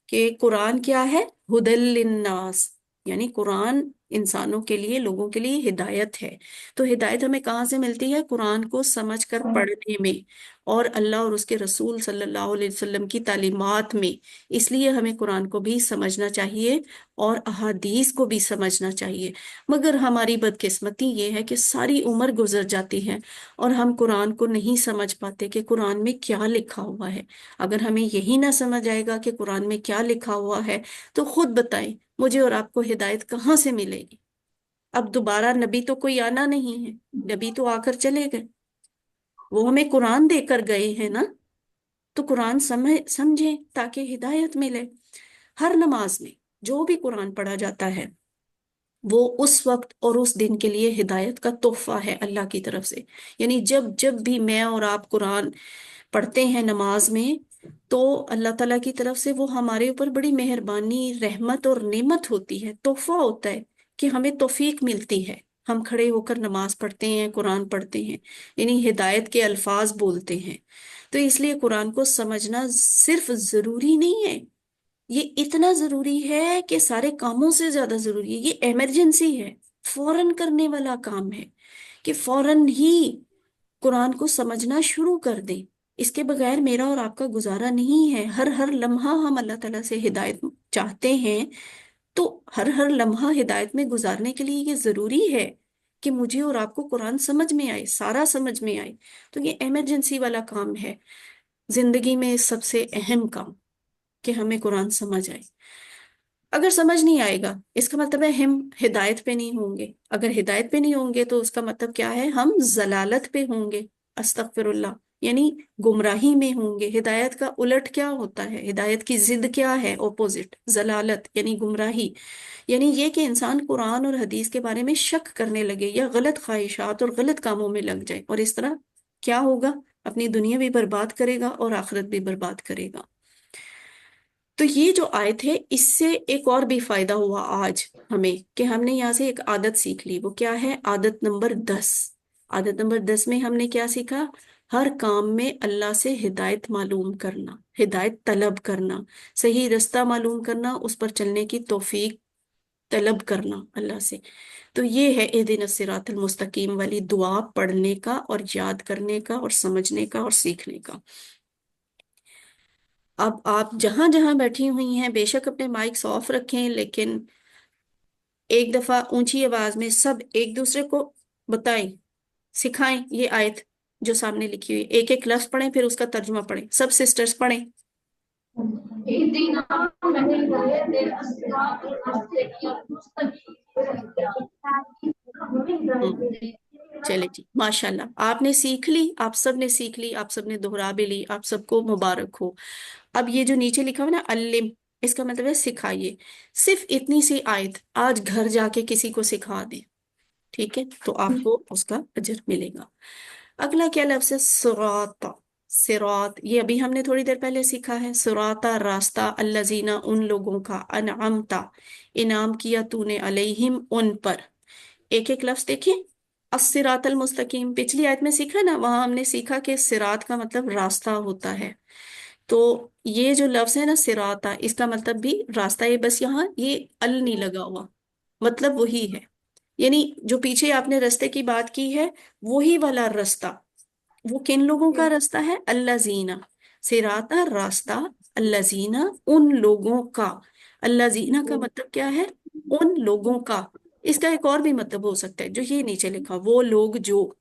कि कुरान क्या है, हुदल लिन्नास, यानी कुरान इंसानों के लिए, लोगों के लिए हिदायत है। तो हिदायत हमें कहाँ से मिलती है, कुरान को समझकर पढ़ने में और अल्लाह और उसके रसूल सल्लल्लाहु अलैहि वसल्लम की तालीमात में। इसलिए हमें कुरान को भी समझना चाहिए और अहादीस को भी समझना चाहिए। मगर हमारी बदकिस्मती ये है कि सारी उम्र गुजर जाती है और हम कुरान को नहीं समझ पाते कि कुरान में क्या लिखा हुआ है। अगर हमें यही ना समझ आएगा कि कुरान में क्या लिखा हुआ है, तो खुद बताएं, मुझे और आपको हिदायत कहाँ से मिलेगी। अब दोबारा नबी तो कोई आना नहीं है, नबी तो आकर चले गए। वो हमें कुरान देकर गए हैं ना, तो कुरान समझें ताकि हिदायत मिले। हर नमाज में जो भी कुरान पढ़ा जाता है वो उस वक्त और उस दिन के लिए हिदायत का तोहफा है अल्लाह की तरफ से। यानी जब जब भी मैं और आप कुरान पढ़ते हैं नमाज में, तो अल्लाह ताला की तरफ से वो हमारे ऊपर बड़ी मेहरबानी, रहमत और नेमत होती है, तोहफा होता है कि हमें तौफीक मिलती है। हम खड़े होकर नमाज पढ़ते हैं, कुरान पढ़ते हैं, यानी हिदायत के अल्फाज बोलते हैं। तो इसलिए कुरान को समझना सिर्फ जरूरी नहीं है, ये इतना जरूरी है कि सारे कामों से ज्यादा जरूरी है। ये इमरजेंसी है, फौरन करने वाला काम है कि फौरन ही कुरान को समझना शुरू कर दें। इसके बगैर मेरा और आपका गुजारा नहीं है। हर हर लम्हा हम अल्लाह ताला से हिदायत चाहते हैं, तो हर हर लम्हा हिदायत में गुजारने के लिए ये जरूरी है कि मुझे और आपको कुरान समझ में आए, सारा समझ में आए। तो ये इमरजेंसी वाला काम है, जिंदगी में सबसे अहम काम, कि हमें कुरान समझ आए। अगर समझ नहीं आएगा इसका मतलब है हम हिदायत पे नहीं होंगे। अगर हिदायत पे नहीं होंगे तो उसका मतलब क्या है, हम जलालत पे होंगे। अस्तगफिरुल्लाह, यानी गुमराही में होंगे। हिदायत का उलट क्या होता है, हिदायत की जिद क्या है, ओपोजिट, जलालत यानी गुमराही। यानी ये कि इंसान कुरान और हदीस के बारे में शक करने लगे या गलत ख्वाहिशात और गलत कामों में लग जाए, और इस तरह क्या होगा, अपनी दुनिया भी बर्बाद करेगा और आखिरत भी बर्बाद करेगा। तो ये जो आयत है, इससे एक और भी फायदा हुआ आज हमें, कि हमने यहाँ से एक आदत सीख ली। वो क्या है, आदत नंबर 10। आदत नंबर 10 में हमने क्या सीखा, हर काम में अल्लाह से हिदायत मालूम करना, हिदायत तलब करना, सही रास्ता मालूम करना, उस पर चलने की तौफीक तलब करना अल्लाह से। तो ये है इहदिनस सिरातल मुस्तकीम वाली दुआ पढ़ने का और याद करने का और समझने का और सीखने का। अब आप जहां जहां बैठी हुई हैं बेशक अपने माइक्स ऑफ रखें, लेकिन एक दफा ऊंची आवाज में सब एक दूसरे को बताएं, सिखाएं ये आयत जो सामने लिखी हुई। एक एक लफ्ज पढ़ें, फिर उसका तर्जुमा पढ़ें, सब सिस्टर्स पढ़ें। हम्म, चले जी, माशाल्लाह आपने सीख ली, आप सब ने सीख ली, आप सब ने दोहरा भी ली, आप सबको मुबारक हो। अब ये जो नीचे लिखा हुआ है ना अल्लिम, इसका मतलब है सिखाइए। सिर्फ इतनी सी आयत आज घर जाके किसी को सिखा दें, ठीक है, तो आपको उसका अजर मिलेगा। अगला क्या लफ्ज है, सिराता। सिरात, ये अभी हमने थोड़ी देर पहले सीखा है। सिराता रास्ता, अल्लजीना उन लोगों का, अनअमता इनाम किया तूने, अलैहिम उन पर। एक एक लफ्ज देखिए, अस्सिरातल मुस्तकीम पिछली आयत में सीखा ना, वहां हमने सीखा कि सिरात का मतलब रास्ता होता है। तो ये जो लफ्ज है ना सिराता, इसका मतलब भी रास्ता है, बस यहाँ ये अल नहीं लगा हुआ, मतलब वही है। यानी जो पीछे आपने रास्ते की बात की है, वही वाला रास्ता। वो किन लोगों का रास्ता है, अल्लाजीना। सिराता रास्ता, अल्लाजीना उन लोगों का। अल्लाजीना का मतलब क्या है, उन लोगों का। इसका एक और भी मतलब हो सकता है जो ये नीचे लिखा, वो लोग जो,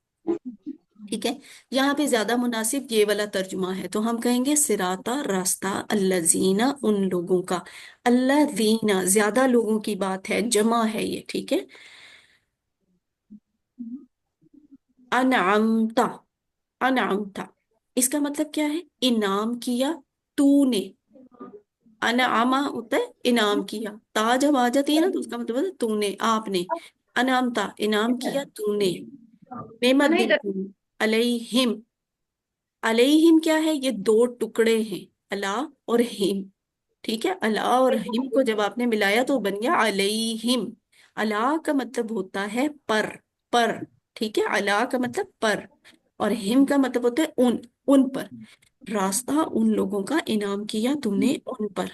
ठीक है। यहाँ पे ज्यादा मुनासिब ये वाला तर्जुमा है, तो हम कहेंगे सिराता रास्ता, अल्लाजीना उन लोगों का। अल्लाजीना ज्यादा लोगों की बात है, जमा है ये, ठीक है। अनअमता, अनअमता इसका मतलब क्या है, इनाम किया तूने। अनआमा होता है इनाम किया, ता जब आ जाती है ना तो उसका मतलब है तूने, आपने। अनामता इनाम किया तूने, नेमत दी तूने, अलैहिम। अलैहिम क्या है, ये दो टुकड़े हैं, अला और हिम, ठीक है। अला और हिम को जब आपने मिलाया तो बन गया अलैहिम। अला का मतलब होता है पर, ठीक है, अला का मतलब पर, और हिम का मतलब होता है उन पर। रास्ता उन लोगों का इनाम किया तूने उन पर।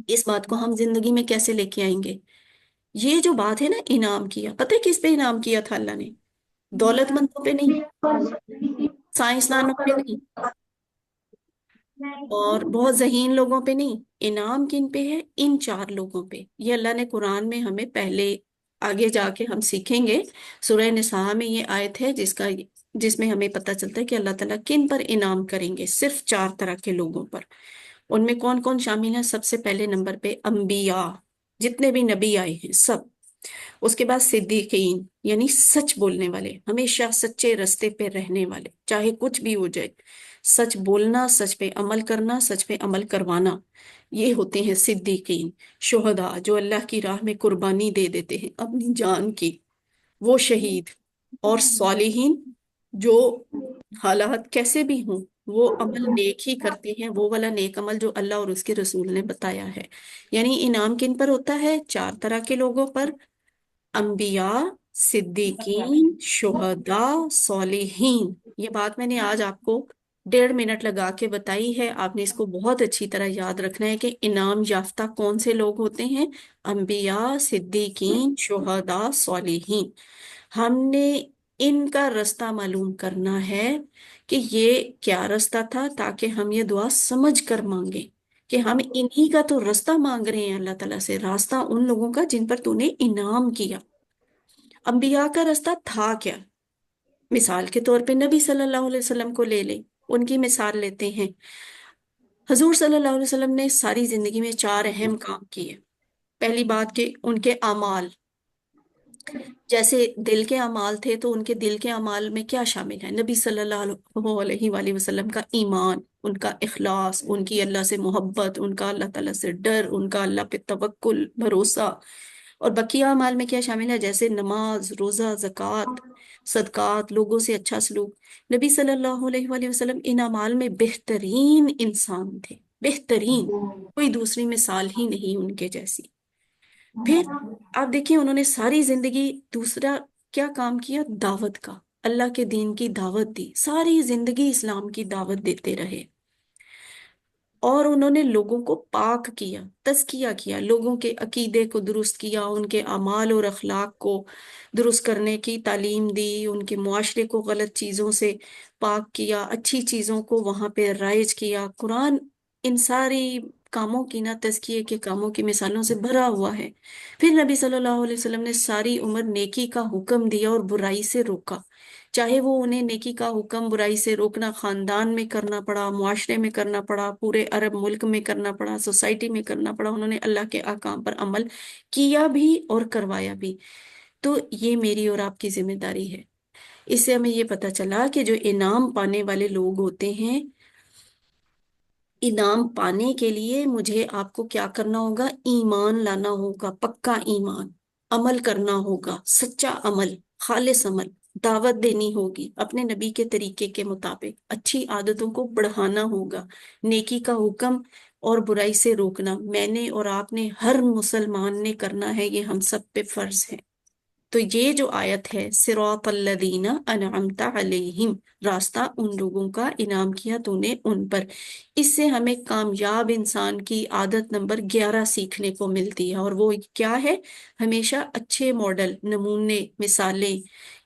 इस बात को हम जिंदगी में कैसे लेके आएंगे, ये जो बात है ना, इनाम किया, पता है किस पे इनाम किया था अल्लाह ने, दौलतमंदों पे नहीं, साइंसदानों पे नहीं, और बहुत जहीन लोगों पे नहीं। इनाम किन पे है, इन चार लोगों पे। ये अल्लाह ने कुरान में हमें पहले, आगे जाके हम सीखेंगे, सूरह निसा में ये आयत है जिसमें हमें पता चलता है कि अल्लाह ताला किन पर इनाम करेंगे, सिर्फ 4 तरह के लोगों पर। उनमें कौन कौन शामिल है, सबसे पहले नंबर पे अंबिया, जितने भी नबी आए हैं सब। اس کے بعد صدیقین یعنی سچ بولنے والے، ہمیشہ سچے رستے پہ رہنے والے، چاہے کچھ بھی ہو جائے، سچ بولنا، سچ پہ عمل کرنا، سچ پہ عمل کروانا، یہ ہوتے ہیں صدیقین۔ شہداء جو اللہ کی راہ میں قربانی دے دیتے ہیں اپنی جان کی، وہ شہید۔ اور صالحین جو حالات کیسے بھی ہوں وہ عمل نیک ہی کرتے ہیں، وہ والا نیک عمل جو اللہ اور اس کے رسول نے بتایا ہے۔ یعنی انعام کن پر ہوتا ہے؟ چار طرح کے لوگوں پر: انبیاء، صدیقین، شہداء، صالحین۔ یہ بات میں نے آج آپ کو 1.5 منٹ لگا کے بتائی ہے، آپ نے اس کو بہت اچھی طرح یاد رکھنا ہے کہ انعام یافتہ کون سے لوگ ہوتے ہیں؟ انبیاء، صدیقین، شہداء، صالحین۔ ہم نے ان کا رستہ معلوم کرنا ہے کہ یہ کیا رستہ تھا، تاکہ ہم یہ دعا سمجھ کر مانگیں کہ ہم انہی کا تو رستہ مانگ رہے ہیں اللہ تعالیٰ سے، راستہ ان لوگوں کا جن پر تو نے انعام کیا۔ انبیاء کا راستہ تھا کیا؟ مثال کے طور پہ نبی صلی اللہ علیہ وسلم کو لے لیں، ان کی مثال لیتے ہیں۔ حضور صلی اللہ علیہ وسلم نے ساری زندگی میں 4 اہم کام کیے۔ پہلی بات کہ ان کے اعمال، جیسے دل کے اعمال تھے تو ان کے دل کے اعمال میں کیا شامل ہے؟ نبی صلی اللہ علیہ وآلہ وسلم کا ایمان، ان کا اخلاص، ان کی اللہ سے محبت، ان کا اللہ تعالیٰ سے ڈر، ان کا اللہ پہ توکل، بھروسہ۔ اور بقیہ اعمال میں کیا شامل ہے؟ جیسے نماز، روزہ، زکوٰۃ، صدقات، لوگوں سے اچھا سلوک۔ نبی صلی اللہ علیہ وآلہ وسلم ان اعمال میں بہترین انسان تھے، بہترین، کوئی دوسری مثال ہی نہیں ان کے جیسی۔ پھر آپ دیکھیں انہوں نے ساری زندگی دوسرا کیا کام کیا؟ دعوت کا، اللہ کے دین کی دعوت دی، ساری زندگی اسلام کی دعوت دیتے رہے۔ اور انہوں نے لوگوں کو پاک کیا، تزکیہ کیا، لوگوں کے عقیدے کو درست کیا، ان کے اعمال اور اخلاق کو درست کرنے کی تعلیم دی، ان کے معاشرے کو غلط چیزوں سے پاک کیا، اچھی چیزوں کو وہاں پہ رائج کیا۔ قرآن ان ساری کاموں کی، نہ تزکیے کے کاموں کی مثالوں سے بھرا ہوا ہے۔ پھر نبی صلی اللہ علیہ وسلم نے ساری عمر نیکی کا حکم دیا اور برائی سے روکا، چاہے وہ انہیں نیکی کا حکم، برائی سے روکنا خاندان میں کرنا پڑا، معاشرے میں کرنا پڑا، پورے عرب ملک میں کرنا پڑا، سوسائٹی میں کرنا پڑا، انہوں نے اللہ کے احکام پر عمل کیا بھی اور کروایا بھی۔ تو یہ میری اور آپ کی ذمہ داری ہے۔ اس سے ہمیں یہ پتہ چلا کہ جو انعام پانے والے لوگ ہوتے ہیں، انعام پانے کے لیے مجھے آپ کو کیا کرنا ہوگا؟ ایمان لانا ہوگا، پکا ایمان، عمل کرنا ہوگا، سچا عمل، خالص عمل، دعوت دینی ہوگی اپنے نبی کے طریقے کے مطابق، اچھی عادتوں کو بڑھانا ہوگا، نیکی کا حکم اور برائی سے روکنا میں نے اور آپ نے، ہر مسلمان نے کرنا ہے، یہ ہم سب پہ فرض ہے۔ تو یہ جو آیت ہے صراط الذین انعمت علیہم، راستہ ان لوگوں کا انعام کیا تو نے ان پر، اس سے ہمیں کامیاب انسان کی عادت نمبر 11 سیکھنے کو ملتی ہے، اور وہ کیا ہے؟ ہمیشہ اچھے ماڈل، نمونے، مثالیں،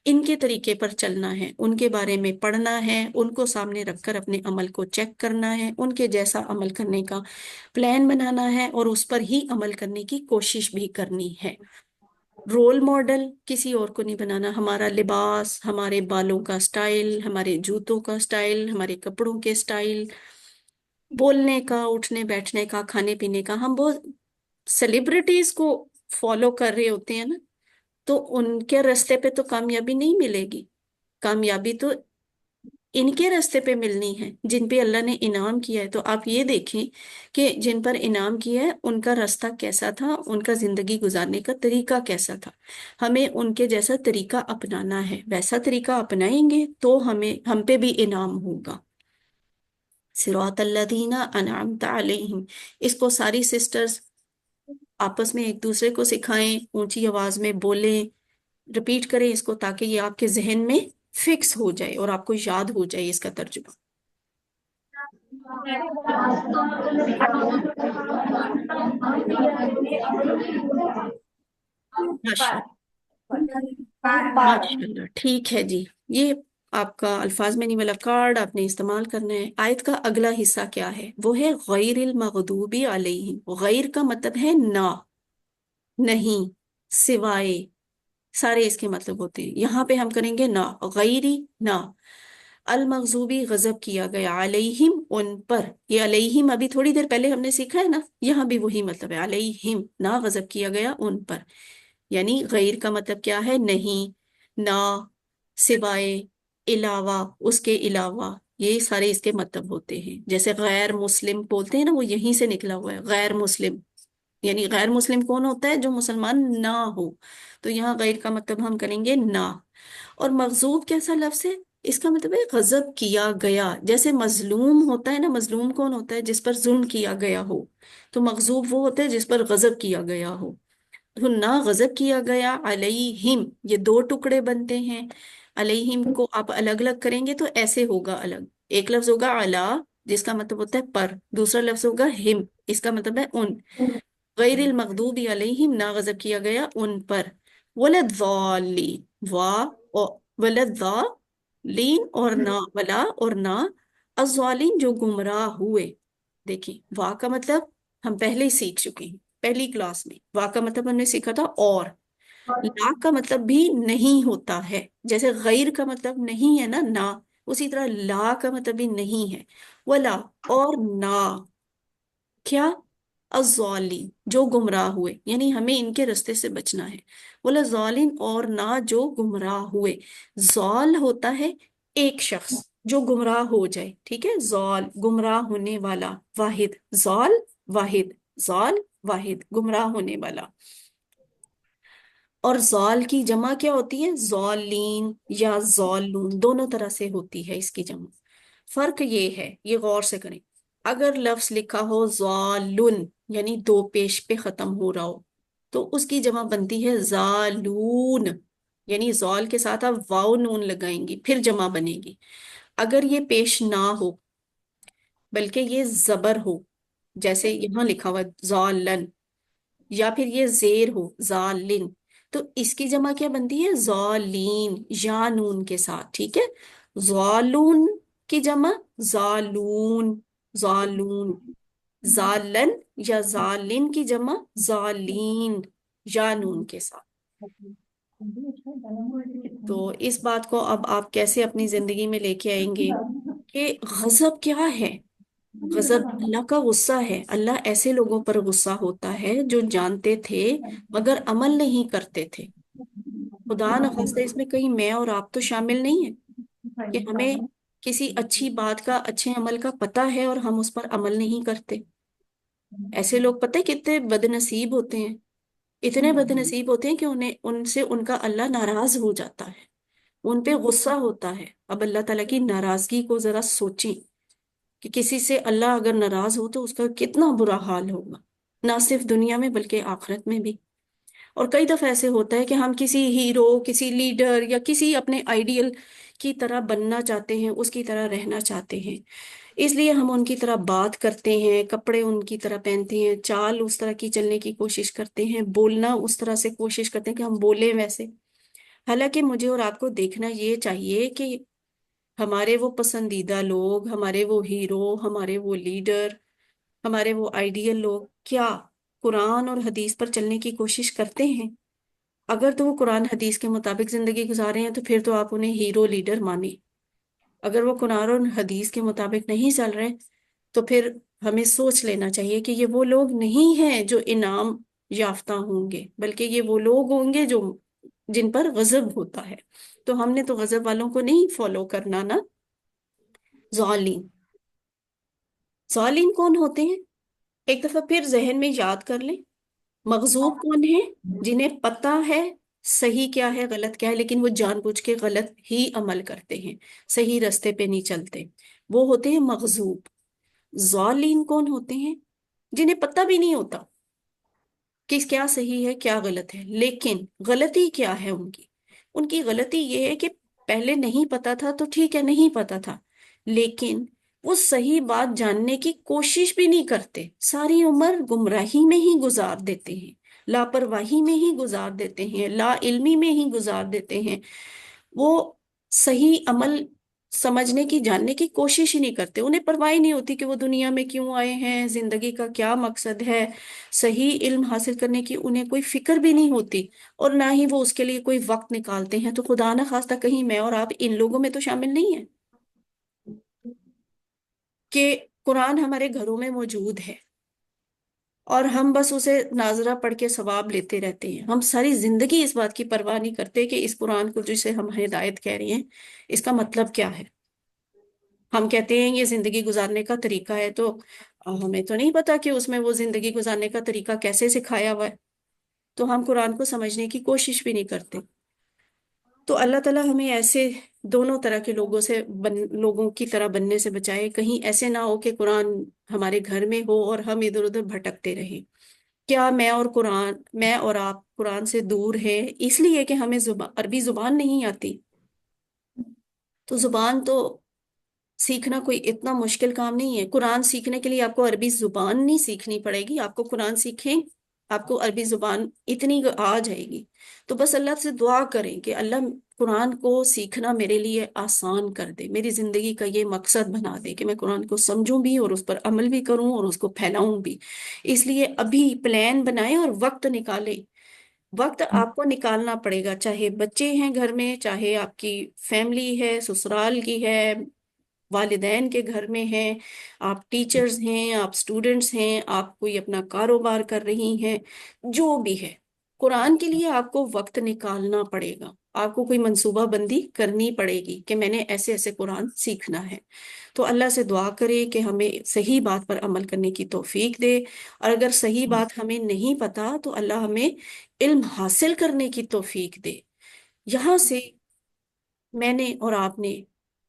ان کے طریقے پر چلنا ہے، ان کے بارے میں پڑھنا ہے، ان کو سامنے رکھ کر اپنے عمل کو چیک کرنا ہے، ان کے جیسا عمل کرنے کا پلان بنانا ہے اور اس پر ہی عمل کرنے کی کوشش بھی کرنی ہے۔ رول ماڈل کسی اور کو نہیں بنانا، ہمارا لباس، ہمارے بالوں کا سٹائل، ہمارے جوتوں کا سٹائل، ہمارے کپڑوں کے سٹائل، بولنے کا، اٹھنے بیٹھنے کا، کھانے پینے کا، ہم بہت سیلیبریٹیز کو فالو کر رہے ہوتے ہیں نا، تو ان کے راستے پہ تو کامیابی نہیں ملے گی، کامیابی تو ان کے راستے پہ ملنی ہے جن پہ اللہ نے انعام کیا ہے۔ تو آپ یہ دیکھیں کہ جن پر انعام کیا ہے ان کا راستہ کیسا تھا، ان کا زندگی گزارنے کا طریقہ کیسا تھا، ہمیں ان کے جیسا طریقہ اپنانا ہے، ویسا طریقہ اپنائیں گے تو ہم پہ بھی انعام ہوگا۔ صراط الذین انعمت علیہم، اس کو ساری سسٹرز آپس میں ایک دوسرے کو سکھائیں، اونچی آواز میں بولیں، رپیٹ کریں اس کو، تاکہ یہ آپ کے ذہن میں فکس ہو جائے اور آپ کو یاد ہو جائے اس کا ترجمہ۔ ماشاء ماشاء اللہ، ٹھیک ہے جی۔ یہ آپ کا الفاظ میں نہیں والا کارڈ آپ نے استعمال کرنا ہے۔ آیت کا اگلا حصہ کیا ہے؟ وہ ہے غیر المغضوبی علیہم۔ غیر کا مطلب ہے نہ، نہیں، سوائے، سارے اس کے مطلب ہوتے ہیں، یہاں پہ ہم کریں گے نہ، غیری نہ، المغضوبی غضب کیا گیا، علیہم ان پر، یہ علیہم ابھی تھوڑی دیر پہلے ہم نے سیکھا ہے نا، یہاں بھی وہی مطلب ہے، علیہم نہ غضب کیا گیا ان پر، यानी गैर का मतलब क्या है, नहीं, ना, सिवाय, अलावा, उसके अलावा, ये सारे इसके मतलब होते हैं। जैसे गैर मुस्लिम बोलते हैं ना, वो यहीं से निकला हुआ है, गैर मुस्लिम। यानी गैर मुस्लिम कौन होता है, जो मुसलमान ना हो। तो यहाँ गैर का मतलब हम करेंगे ना। और मगजूब कैसा लफ्ज है, इसका मतलब है गजब किया गया। जैसे मजलूम होता है ना, मजलूम कौन होता है, जिस पर जुल्म किया गया हो। तो मगजूब वो होता है जिस पर गजब किया गया हो। तो ना गजब किया गया अलैहिम, ये दो टुकड़े बनते हैं। अलैहिम को आप अलग अलग करेंगे तो ऐसे होगा अलग। एक लफ्ज होगा अला, जिसका मतलब होता है पर। दूसरा लफ्ज होगा हिम, इसका मतलब है उन। गैरिल मगदूबी अलैहिम, ना गजब किया गया उन पर। वलद्दालीन, वलद्दालीन, और ना, वला और ना, अज़्ज़ालिन, जो गुमराह हुए। देखिए वाह का मतलब हम पहले ही सीख चुके हैं, पहली क्लास में वाह का मतलब हमने सीखा था। और ला का मतलब भी नहीं होता है, जैसे गैर का मतलब नहीं है ना, उसी तरह ला का मतलब भी नहीं है। वला, और ना, क्या, अज़ालिन, जो गुमराह हुए, यानी हमें इनके रास्ते से बचना है। बोला जालिन, और ना जो गुमराह हुए। जाल होता है एक शख्स जो गुमराह हो जाए, ठीक है, जाल गुमराह होने वाला, वाहिद, जाल वाहिद, जाल वाहिद, गुमराह होने वाला। और जाल की जमा क्या होती है, जालीन या जालून, दोनों तरह से होती है इसकी जमा। फर्क ये है, ये गौर से करें। अगर लफ्ज लिखा हो जालुन, यानी दो पेश पे खत्म हो रहा हो, तो उसकी जमा बनती है जालून। यानी जाल के साथ आप वाव नून लगाएंगी, फिर जमा बनेगी। अगर ये पेश ना हो, बल्कि ये जबर हो, जैसे यहाँ लिखा हुआ जालन, या फिर ये जेर हो जालिन, तो इसकी जमा क्या बनती है, जालीन, या नून के साथ, ठीक है। जालून की जमा जालून, जालून। जालन या जालिन की जमा जालीन, या नून के साथ। तो इस बात को अब आप कैसे अपनी जिंदगी में लेके आएंगे कि गजब क्या है। गजब अल्लाह का गुस्सा है। अल्लाह ऐसे लोगों पर गुस्सा होता है जो जानते थे मगर अमल नहीं करते थे। खुदा न खास्ता इसमें कहीं मैं और आप तो शामिल नहीं है कि हमें किसी अच्छी बात का, अच्छे अमल का पता है और हम उस पर अमल नहीं करते। ऐसे लोग पता है कितने बदनसीब होते हैं। इतने बदनसीब होते हैं कि उन्हें, उनसे उनका अल्लाह नाराज हो जाता है, उन पे गुस्सा होता है। अब अल्लाह ताला की नाराजगी को जरा सोचें कि किसी से अल्लाह अगर नाराज हो तो उसका कितना बुरा हाल होगा, ना सिर्फ दुनिया में बल्कि आखिरत में भी। और कई दफा ऐसे होता है कि हम किसी हीरो, किसी लीडर या किसी अपने आइडियल की तरह बनना चाहते हैं, उसकी तरह रहना चाहते हैं, इसलिए हम उनकी तरह बात करते हैं, कपड़े उनकी तरह पहनते हैं, चाल उस तरह की चलने की कोशिश करते हैं, बोलना उस तरह से कोशिश करते हैं कि हम बोले वैसे। हालांकि मुझे और आपको देखना ये चाहिए कि हमारे वो पसंदीदा लोग, हमारे वो हीरो, हमारे वो लीडर, हमारे वो आइडियल लोग क्या कुरान और हदीस पर चलने की कोशिश करते हैं। अगर तो वो कुरान हदीस के मुताबिक जिंदगी गुजार रहे हैं तो फिर तो आप उन्हें हीरो लीडर माने। अगर वो कुरान और हदीस के मुताबिक नहीं चल रहे, तो फिर हमें सोच लेना चाहिए कि ये वो लोग नहीं हैं जो इनाम याफ्ता होंगे, बल्कि ये वो लोग होंगे जो, जिन पर गजब होता है। तो हमने तो गजब वालों को नहीं फॉलो करना ना। जालिम, जालिम कौन होते हैं, एक दफा फिर जहन में याद कर लें। मगजूब कौन है, जिन्हें पता है सही क्या है गलत क्या है, लेकिन वो जानबूझ के गलत ही अमल करते हैं, सही रास्ते पे नहीं चलते, वो होते हैं मगजूब। जालिम कौन होते हैं, जिन्हें पता भी नहीं होता कि क्या सही है क्या गलत है, लेकिन गलती क्या है उनकी, उनकी गलती ये है कि पहले नहीं पता था तो ठीक है, नहीं पता था, लेकिन वो सही बात जानने की कोशिश भी नहीं करते, सारी उम्र गुमराही में ही गुजार देते हैं, लापरवाही में ही गुजार देते हैं, ला इल्मी में ही गुजार देते हैं। वो सही अमल समझने की, जानने की कोशिश ही नहीं करते, उन्हें परवाह ही नहीं होती कि वो दुनिया में क्यों आए हैं, जिंदगी का क्या मकसद है। सही इल्म हासिल करने की उन्हें कोई फिक्र भी नहीं होती, और ना ही वो उसके लिए कोई वक्त निकालते हैं। तो खुदा ना खास्ता कहीं मैं और आप इन लोगों में तो शामिल नहीं है कि कुरान हमारे घरों में मौजूद है, اور ہم بس اسے ناظرہ پڑھ کے ثواب لیتے رہتے ہیں. ہم ساری زندگی اس بات کی پرواہ نہیں کرتے کہ اس قرآن کو جسے ہم ہدایت کہہ رہے ہیں اس کا مطلب کیا ہے. ہم کہتے ہیں یہ زندگی گزارنے کا طریقہ ہے، تو ہمیں تو نہیں پتا کہ اس میں وہ زندگی گزارنے کا طریقہ کیسے سکھایا ہوا ہے. تو ہم قرآن کو سمجھنے کی کوشش بھی نہیں کرتے. تو اللہ تعالیٰ ہمیں ایسے دونوں طرح کے لوگوں کی طرح بننے سے بچائے. کہیں ایسے نہ ہو کہ قرآن ہمارے گھر میں ہو اور ہم ادھر ادھر بھٹکتے رہیں. کیا میں اور آپ قرآن سے دور ہیں اس لیے کہ ہمیں عربی زبان نہیں آتی؟ تو زبان تو سیکھنا کوئی اتنا مشکل کام نہیں ہے. قرآن سیکھنے کے لیے آپ کو عربی زبان نہیں سیکھنی پڑے گی. آپ کو قرآن سیکھیں آپ کو عربی زبان اتنی آ جائے گی. تو بس اللہ سے دعا کریں کہ اللہ قرآن کو سیکھنا میرے لیے آسان کر دے، میری زندگی کا یہ مقصد بنا دے کہ میں قرآن کو سمجھوں بھی اور اس پر عمل بھی کروں اور اس کو پھیلاؤں بھی. اس لیے ابھی پلان بنائیں اور وقت نکالیں. وقت آپ کو نکالنا پڑے گا، چاہے بچے ہیں گھر میں، چاہے آپ کی فیملی ہے، سسرال کی ہے، والدین کے گھر میں ہیں، آپ ٹیچرز ہیں، آپ اسٹوڈنٹس ہیں، آپ کوئی اپنا کاروبار کر رہی ہیں، جو بھی ہے قرآن کے لیے آپ کو وقت نکالنا پڑے گا. آپ کو کوئی منصوبہ بندی کرنی پڑے گی کہ میں نے ایسے ایسے قرآن سیکھنا ہے. تو اللہ سے دعا کرے کہ ہمیں صحیح بات پر عمل کرنے کی توفیق دے. اور اگر صحیح بات ہمیں نہیں پتا تو اللہ ہمیں علم حاصل کرنے کی توفیق دے. یہاں سے میں نے اور آپ نے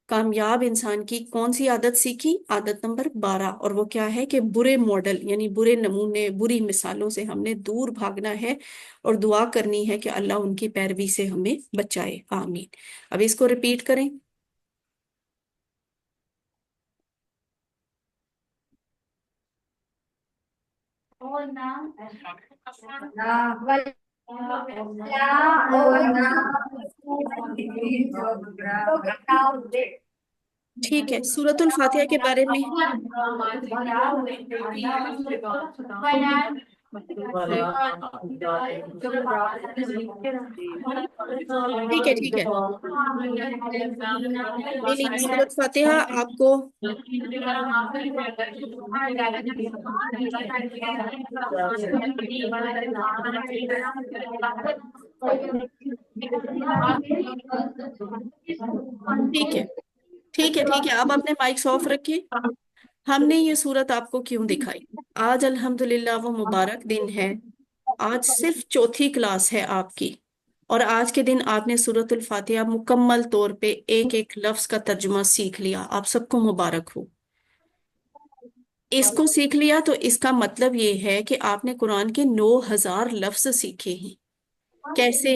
کامیاب انسان کی کون سی عادت سیکھی؟ عادت نمبر 12. اور وہ کیا ہے کہ برے ماڈل یعنی برے نمونے، بری مثالوں سے ہم نے دور بھاگنا ہے اور دعا کرنی ہے کہ اللہ ان کی پیروی سے ہمیں بچائے. آمین. اب اس کو ریپیٹ کریں. ٹھیک ہے، سورت الفاتحہ کے بارے میں. ٹھیک ہے ٹھیک ہے. نہیں نہیں، سورت فاتحہ آپ کو ٹھیک ہے ٹھیک ہے ٹھیک ہے. آپ اپنے مائکس آف رکھیں. ہم نے یہ صورت آپ کو کیوں دکھائی؟ آج الحمدللہ وہ مبارک دن ہے. آج صرف چوتھی کلاس ہے آپ کی، اور آج کے دن آپ نے سورت الفاتحہ مکمل طور پہ ایک ایک لفظ کا ترجمہ سیکھ لیا. آپ سب کو مبارک ہو. اس کو سیکھ لیا تو اس کا مطلب یہ ہے کہ آپ نے قرآن کے 9,000 لفظ سیکھے ہیں. کیسے؟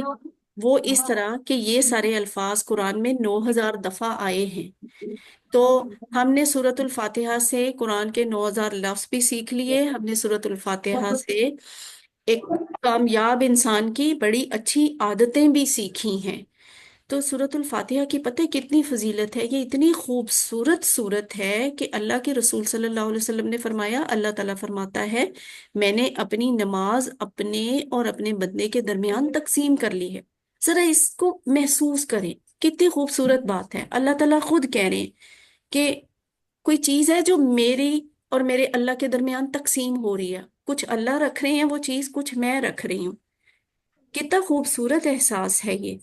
وہ اس طرح کہ یہ سارے الفاظ قرآن میں 9,000 دفعہ آئے ہیں. تو ہم نے سورت الفاتحہ سے قرآن کے 9,000 لفظ بھی سیکھ لیے. ہم نے سورت الفاتحہ سے ایک کامیاب انسان کی بڑی اچھی عادتیں بھی سیکھی ہیں. تو سورت الفاتحہ کی پتہ ہے کتنی فضیلت ہے؟ یہ اتنی خوبصورت سورت ہے کہ اللہ کے رسول صلی اللہ علیہ وسلم نے فرمایا، اللہ تعالیٰ فرماتا ہے میں نے اپنی نماز اپنے اور اپنے بندے کے درمیان تقسیم کر لی ہے. ذرا اس کو محسوس کریں، کتنی خوبصورت بات ہے. اللہ تعالیٰ خود کہہ رہے ہیں کہ کوئی چیز ہے جو میری اور میرے اللہ کے درمیان تقسیم ہو رہی ہے. کچھ اللہ رکھ رہے ہیں وہ چیز، کچھ میں رکھ رہی ہوں. کتنا خوبصورت احساس ہے یہ.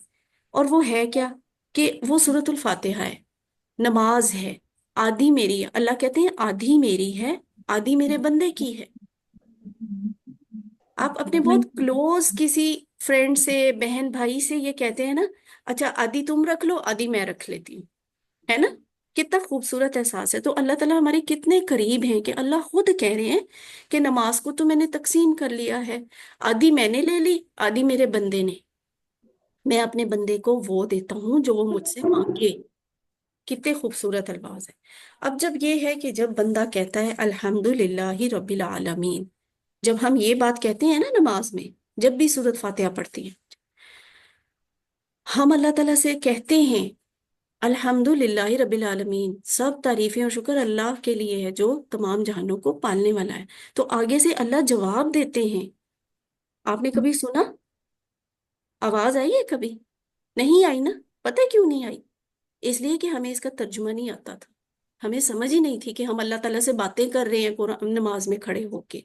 اور وہ ہے کیا کہ وہ سورت الفاتحہ ہے، نماز ہے. آدھی میری ہے، اللہ کہتے ہیں آدھی میری ہے، آدھی میرے بندے کی ہے. آپ اپنے بہت کلوز کسی فرینڈ سے، بہن بھائی سے یہ کہتے ہیں نا، اچھا آدھی تم رکھ لو آدھی میں رکھ لیتی ہوں، ہے نا؟ کتنا خوبصورت احساس ہے. تو اللہ تعالیٰ ہمارے کتنے قریب ہیں کہ اللہ خود کہہ رہے ہیں کہ نماز کو تو میں نے تقسیم کر لیا ہے، آدھی میں نے لے لی آدھی میرے بندے نے. میں اپنے بندے کو وہ دیتا ہوں جو وہ مجھ سے مانگے. کتنے خوبصورت الفاظ ہیں. اب جب یہ ہے کہ جب بندہ کہتا ہے الحمد للہ رب العالمین، جب ہم یہ بات کہتے ہیں نا نماز میں، جب بھی سورت فاتحہ پڑھتی ہیں ہم اللہ تعالیٰ سے کہتے ہیں الحمد للہ رب العالمین، سب تعریفیں اور شکر اللہ کے لیے ہے جو تمام جہانوں کو پالنے والا ہے. تو آگے سے اللہ جواب دیتے ہیں. آپ نے کبھی سنا؟ آواز آئی ہے کبھی؟ نہیں آئی نا. پتہ ہے کیوں نہیں آئی؟ اس لیے کہ ہمیں اس کا ترجمہ نہیں آتا تھا. ہمیں سمجھ ہی نہیں تھی کہ ہم اللہ تعالیٰ سے باتیں کر رہے ہیں قرآن نماز میں کھڑے ہو کے.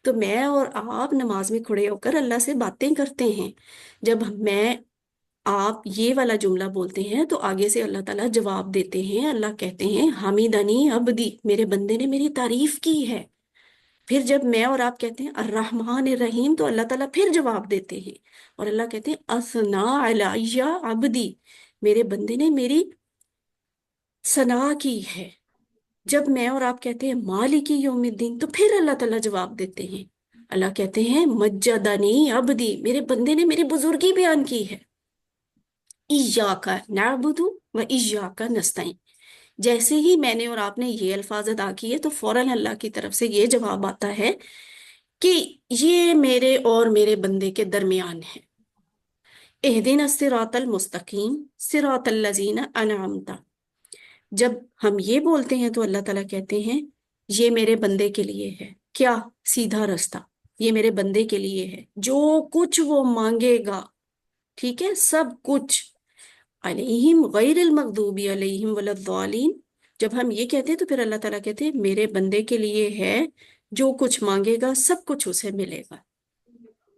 تو میں اور آپ نماز میں کھڑے ہو کر اللہ سے باتیں کرتے ہیں. جب میں آپ یہ والا جملہ بولتے ہیں تو آگے سے اللہ تعالیٰ جواب دیتے ہیں. اللہ کہتے ہیں حمیدنی عبدی، میرے بندے نے میری تعریف کی ہے. پھر جب میں اور آپ کہتے ہیں الرحمن الرحیم تو اللہ تعالیٰ پھر جواب دیتے ہیں اور اللہ کہتے ہیں اثنا علیہ عبدی، میرے بندے نے میری ثنا کی ہے. جب میں اور آپ کہتے ہیں مالکی یوم الدین تو پھر اللہ تعالیٰ جواب دیتے ہیں. اللہ کہتے ہیں مجدنی عبدی، میرے بندے نے میری بزرگی بیان کی ہے. ایاک نعبد و ایاک نستعین، جیسے ہی میں نے اور آپ نے یہ الفاظ ادا کیے تو فوراً اللہ کی طرف سے یہ جواب آتا ہے کہ یہ میرے اور میرے بندے کے درمیان ہے. اہدنا الصراط المستقیم صراط الذین انعمت. جب ہم یہ بولتے ہیں تو اللہ تعالیٰ کہتے ہیں یہ میرے بندے کے لیے ہے. کیا؟ سیدھا رستہ. یہ میرے بندے کے لیے ہے جو کچھ وہ مانگے گا. ٹھیک ہے، سب کچھ. علیہم غیر المغضوب علیہم ولا الضالین. جب ہم یہ کہتے ہیں تو پھر اللہ تعالیٰ کہتے ہیں میرے بندے کے لیے ہے جو کچھ مانگے گا سب کچھ اسے ملے گا.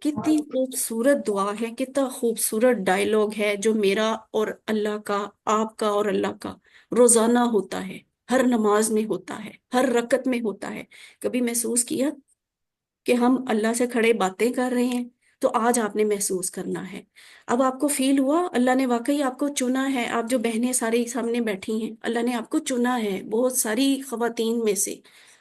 کتنی خوبصورت دعا ہے، کتنا خوبصورت ڈائلاگ ہے جو میرا اور اللہ کا، آپ کا اور اللہ کا روزانہ ہوتا ہے، ہر نماز میں ہوتا ہے، ہر رکعت میں ہوتا ہے. کبھی محسوس کیا کہ ہم اللہ سے کھڑے باتیں کر رہے ہیں؟ تو آج آپ نے محسوس کرنا ہے. اب آپ کو فیل ہوا اللہ نے واقعی آپ کو چنا ہے. آپ جو بہنیں ساری سامنے بیٹھی ہیں، اللہ نے آپ کو چنا ہے. بہت ساری خواتین میں سے،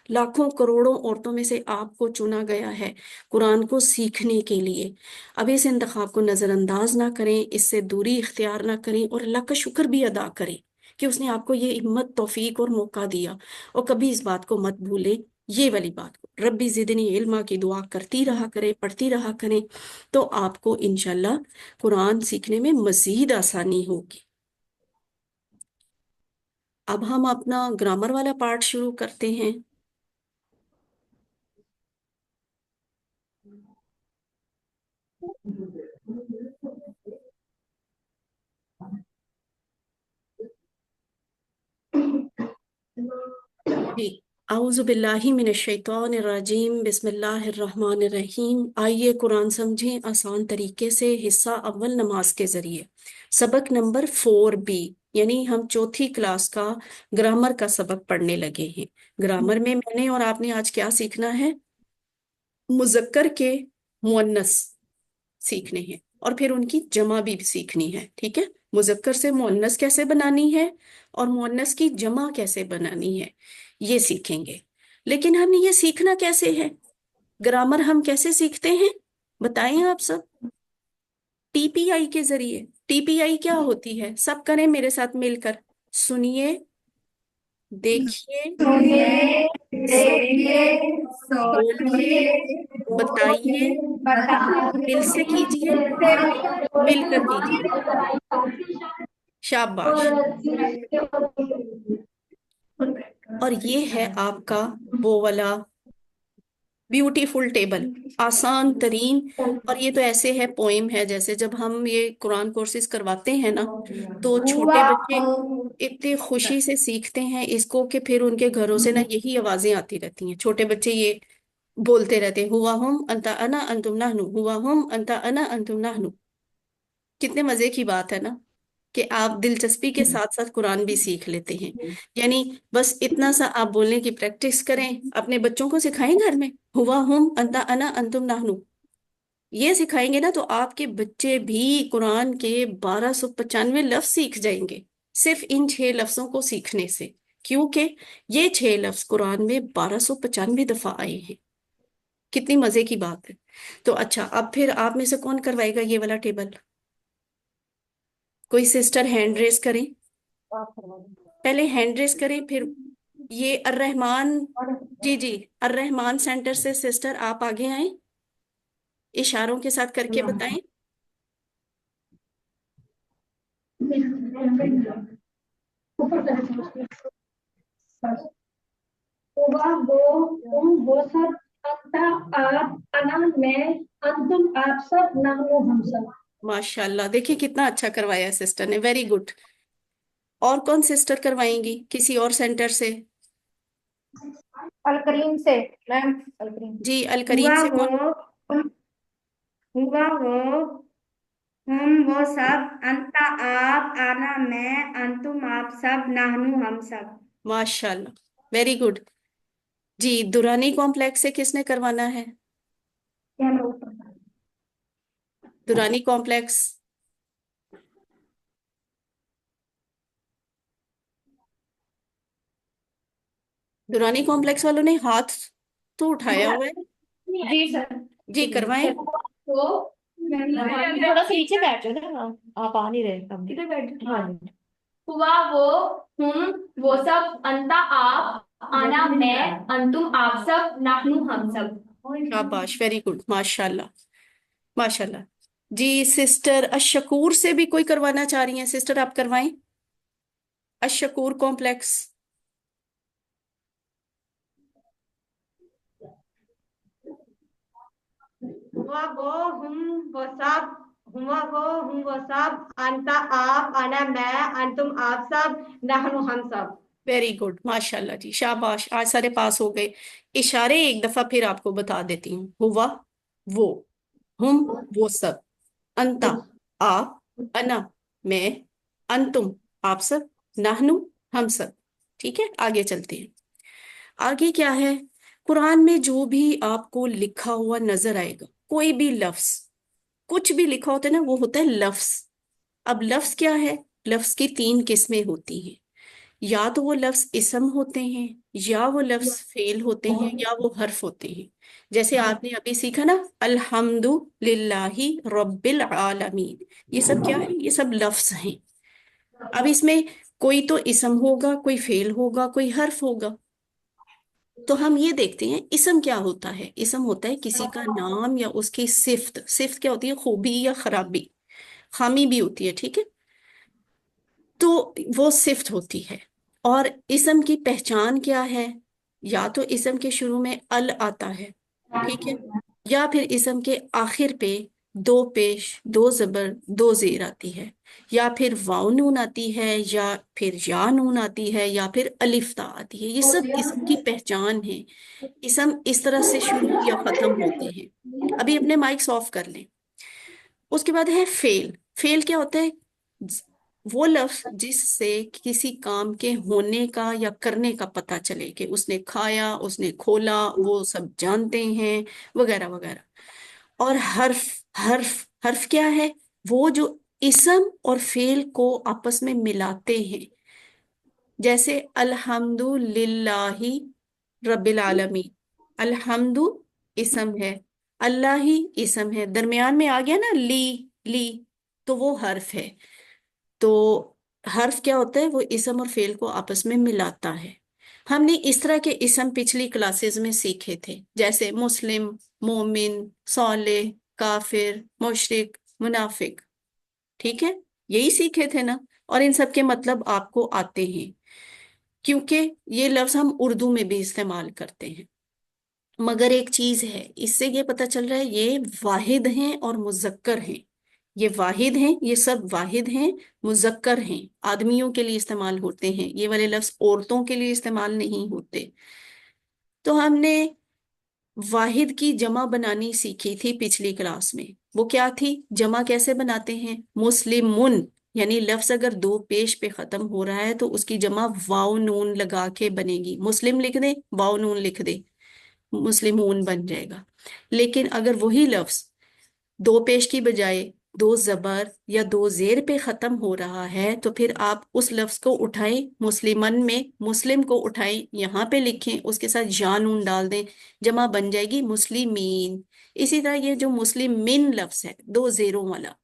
لاکھوں کروڑوں عورتوں میں سے آپ کو چنا گیا ہے قرآن کو سیکھنے کے لیے. اب اس انتخاب کو نظر انداز نہ کریں، اس سے دوری اختیار نہ کریں، اور اللہ کا شکر بھی ادا کریں کہ اس نے آپ کو یہ ہمت، توفیق اور موقع دیا. اور کبھی اس بات کو مت بھولیں، یہ والی بات کو، ربی زدنی علما کی دعا کرتی رہا کریں، پڑھتی رہا کریں، تو آپ کو انشاءاللہ قرآن سیکھنے میں مزید آسانی ہوگی. اب ہم اپنا گرامر والا پارٹ شروع کرتے ہیں. جی، اعوذ باللہ من الشیطان الرجیم، بسم اللہ الرحمن الرحیم. آئیے قرآن سمجھیں آسان طریقے سے. حصہ اول نماز کے ذریعے. سبق نمبر 4B، یعنی ہم چوتھی کلاس کا گرامر کا سبق پڑھنے لگے ہیں. گرامر میں میں نے اور آپ نے آج کیا سیکھنا ہے؟ مذکر کے مؤنث سیکھنے ہیں اور پھر ان کی جمع بھی سیکھنی ہے. ٹھیک ہے، مذکر سے مؤنث کیسے بنانی ہے اور مؤنث کی جمع کیسے بنانی ہے، یہ سیکھیں گے. لیکن ہم یہ سیکھنا کیسے ہے؟ گرامر ہم کیسے سیکھتے ہیں بتائیں آپ سب؟ ٹی پی آئی کے ذریعے. ٹی پی آئی کیا ہوتی ہے؟ سب کریں میرے ساتھ مل کر. سنیے، دیکھیے، سنیے، سمجھیے، دیکھیے، بولیے، سوچیے، بتائیے، دل سے کیجیے، مل کر کیجیے. شاباش. اور یہ ہے آپ کا وہ والا بیوٹیفل ٹیبل، آسان ترین. اور یہ تو ایسے ہے پوئم ہے، جیسے جب ہم یہ قرآن کورسز کرواتے ہیں نا تو چھوٹے بچے اتنی خوشی سے سیکھتے ہیں اس کو کہ پھر ان کے گھروں سے نا یہی آوازیں آتی رہتی ہیں. چھوٹے بچے یہ بولتے رہتے ہیں، ہوا ہم انتا انا انتم نحنو، ہوا ہم انتا انا انتم نحنو. کتنے مزے کی بات ہے نا کہ آپ دلچسپی کے ساتھ ساتھ قرآن بھی سیکھ لیتے ہیں. یعنی بس اتنا سا آپ بولنے کی پریکٹس کریں، اپنے بچوں کو سکھائیں گھر میں ہوا ہم انتا انا انتم نحنو. یہ سکھائیں گے نا تو آپ کے بچے بھی قرآن کے 1295 لفظ سیکھ جائیں گے صرف ان 6 لفظوں کو سیکھنے سے، کیونکہ یہ 6 لفظ قرآن میں 1295 دفعہ آئے ہیں. کتنی مزے کی بات ہے. تو اچھا، اب پھر آپ میں سے کون کروائے گا یہ والا ٹیبل؟ کوئی سسٹر ہینڈ ریز کریں. پہلے ہینڈ ریز کریں، پھر یہ الرحمان. جی جی، الرحمان سینٹر سے سسٹر آپ آگے آئیں، اشاروں کے ساتھ کر کے بتائیں. وہ تم وہ سب، انتا آپ، انا میں، انتم آپ سب، نحنو ہم سب. ماشاء اللہ، دیکھیں کتنا اچھا کروایا سسٹر نے، ویری گڈ. اور کون سسٹر کروائیں گی کسی اور سینٹر سے؟ अलकरीम से। मैम अलकरीम। जी, अलकरीम हुआ से वो कौन? हुआ वो हम वो सब, अंता आप, आना मैं, अंतुम आप सब, नाहनु हम सब। माशाल्लाह, वेरी गुड। जी, दुरानी कॉम्प्लेक्स से किसने करवाना है? क्या लोग। दुरानी कॉम्प्लेक्स। दुरानी कॉम्प्लेक्स वालों ने हाथ तो उठाया हुआ है। जी सर। जी, करवाएं। तो थोड़ा सा नीचे बैठ जाओ ना, आप आ नहीं रहे अब। इधर बैठ। हाँ। हुआ वो हम वो सब, अंता आप, आना मैं, अंतुम आप सब, नाहनु हम सब। शाबाश, वेरी गुड, माशाल्लाह। माशाल्लाह। जी, सिस्टर अशकूर से भी कोई करवाना चाह रही हैं? सिस्टर, आप करवाएं। अशकूर कॉम्प्लेक्स। हुआ वो हम वो सब हुआ वो हम वो सब, अंता आप, आना मैं, अंतुम आप सब, नाहनु हम सब। वेरी गुड, माशाल्लाह जी, शाबाश, आज सारे पास हो गए। इशारे एक दफा फिर आपको बता देती हूँ। हुआ वो, हम वो सब, अंता आप, अना मैं, अंतुम आप सब, नाहनु हम सब। ठीक है, आगे चलते हैं। आगे क्या है? कुरान में जो भी आपको लिखा हुआ नजर आएगा, कोई भी लफ्ज, कुछ भी लिखा होता है ना, वो होता है लफ्ज। अब लफ्ज क्या है? लफ्ज की तीन किस्में होती हैं। या तो वो लफ्ज इसम होते हैं, या वो लफ्ज फेल होते हैं, या वो हर्फ होते हैं। जैसे आपने अभी सीखा ना, अल्हम्दुलिल्लाहि रब्बिल आलमीन। ये सब क्या है? ये सब लफ्ज हैं। अब इसमें कोई तो इसम होगा, कोई फेल होगा, कोई हर्फ होगा। तो हम ये देखते हैं इसम क्या होता है। इसम होता है किसी का नाम या उसकी सिफ्त। सिफ्त क्या होती है? खूबी या खराबी, खामी भी होती है, ठीक है। तो वो सिफ्त होती है। और इसम की पहचान क्या है? या तो इसम के शुरू में अल आता है, ठीक है, या फिर इसम के आखिर पे दो पेश, दो जबर, दो जेर आती है, या फिर वाव नून आती है, या फिर या नून आती है, या फिर अलिफ ता आती है। ये सब इसम की पहचान है। इसम इस तरह से शुरू या खत्म होते हैं। अभी अपने माइक्स ऑफ कर लें। उसके बाद है फेल। फेल क्या होता है? वो लफ्ज जिससे किसी काम के होने का या करने का पता चले कि उसने खाया, उसने खोला, वो सब जानते हैं, वगैरह वगैरह। और हर्फ, हर्फ, हर्फ क्या है? वो जो इसम और फेल को आपस में मिलाते हैं। जैसे अल्हम्दुलिल्लाहि रब्बिल आलमीन। अल्हम्दु इसम है, अल्लाह ही इसम है, दरमियान में आ गया ना ली, ली, तो वो हर्फ है। तो हर्फ क्या होता है? वो इसम और फेल को आपस में मिलाता है। हमने इस तरह के इसम पिछली क्लासेस में सीखे थे, जैसे मुस्लिम, मोमिन, सौलेह, काफिर, मुशरिक, मुनाफिक। ठीक है, यही सीखे थे ना। और इन सब के मतलब आपको आते हैं, क्योंकि ये लफ्ज हम उर्दू में भी इस्तेमाल करते हैं। मगर एक चीज है, इससे ये पता चल रहा है ये वाहिद हैं और मुजक्कर हैं। ये वाहिद हैं, ये सब वाहिद हैं, मुजक्कर हैं, आदमियों के लिए इस्तेमाल होते हैं। ये वाले लफ्ज औरतों के लिए इस्तेमाल नहीं होते। तो हमने वाहिद की जमा बनानी सीखी थी पिछली क्लास में। वो क्या थी? जमा कैसे बनाते हैं? मुस्लिमुन, यानी लफ्ज अगर दो पेश पे खत्म हो रहा है तो उसकी जमा वाव नून लगा के बनेगी। मुस्लिम लिख दे, वाव नून लिख दे, मुस्लिमून बन जाएगा। लेकिन अगर वही लफ्ज दो पेश की बजाय दो जबर या दो जेर पे खत्म हो रहा है, तो फिर आप उस लफ्ज को उठाएं, मुस्लिमन में मुस्लिम को उठाएं, यहाँ पे लिखें, उसके साथ या नून डाल दें, जमा बन जाएगी मुस्लिमीन। इसी तरह ये जो मुस्लिमिन लफ्ज है दो जेरों वाला,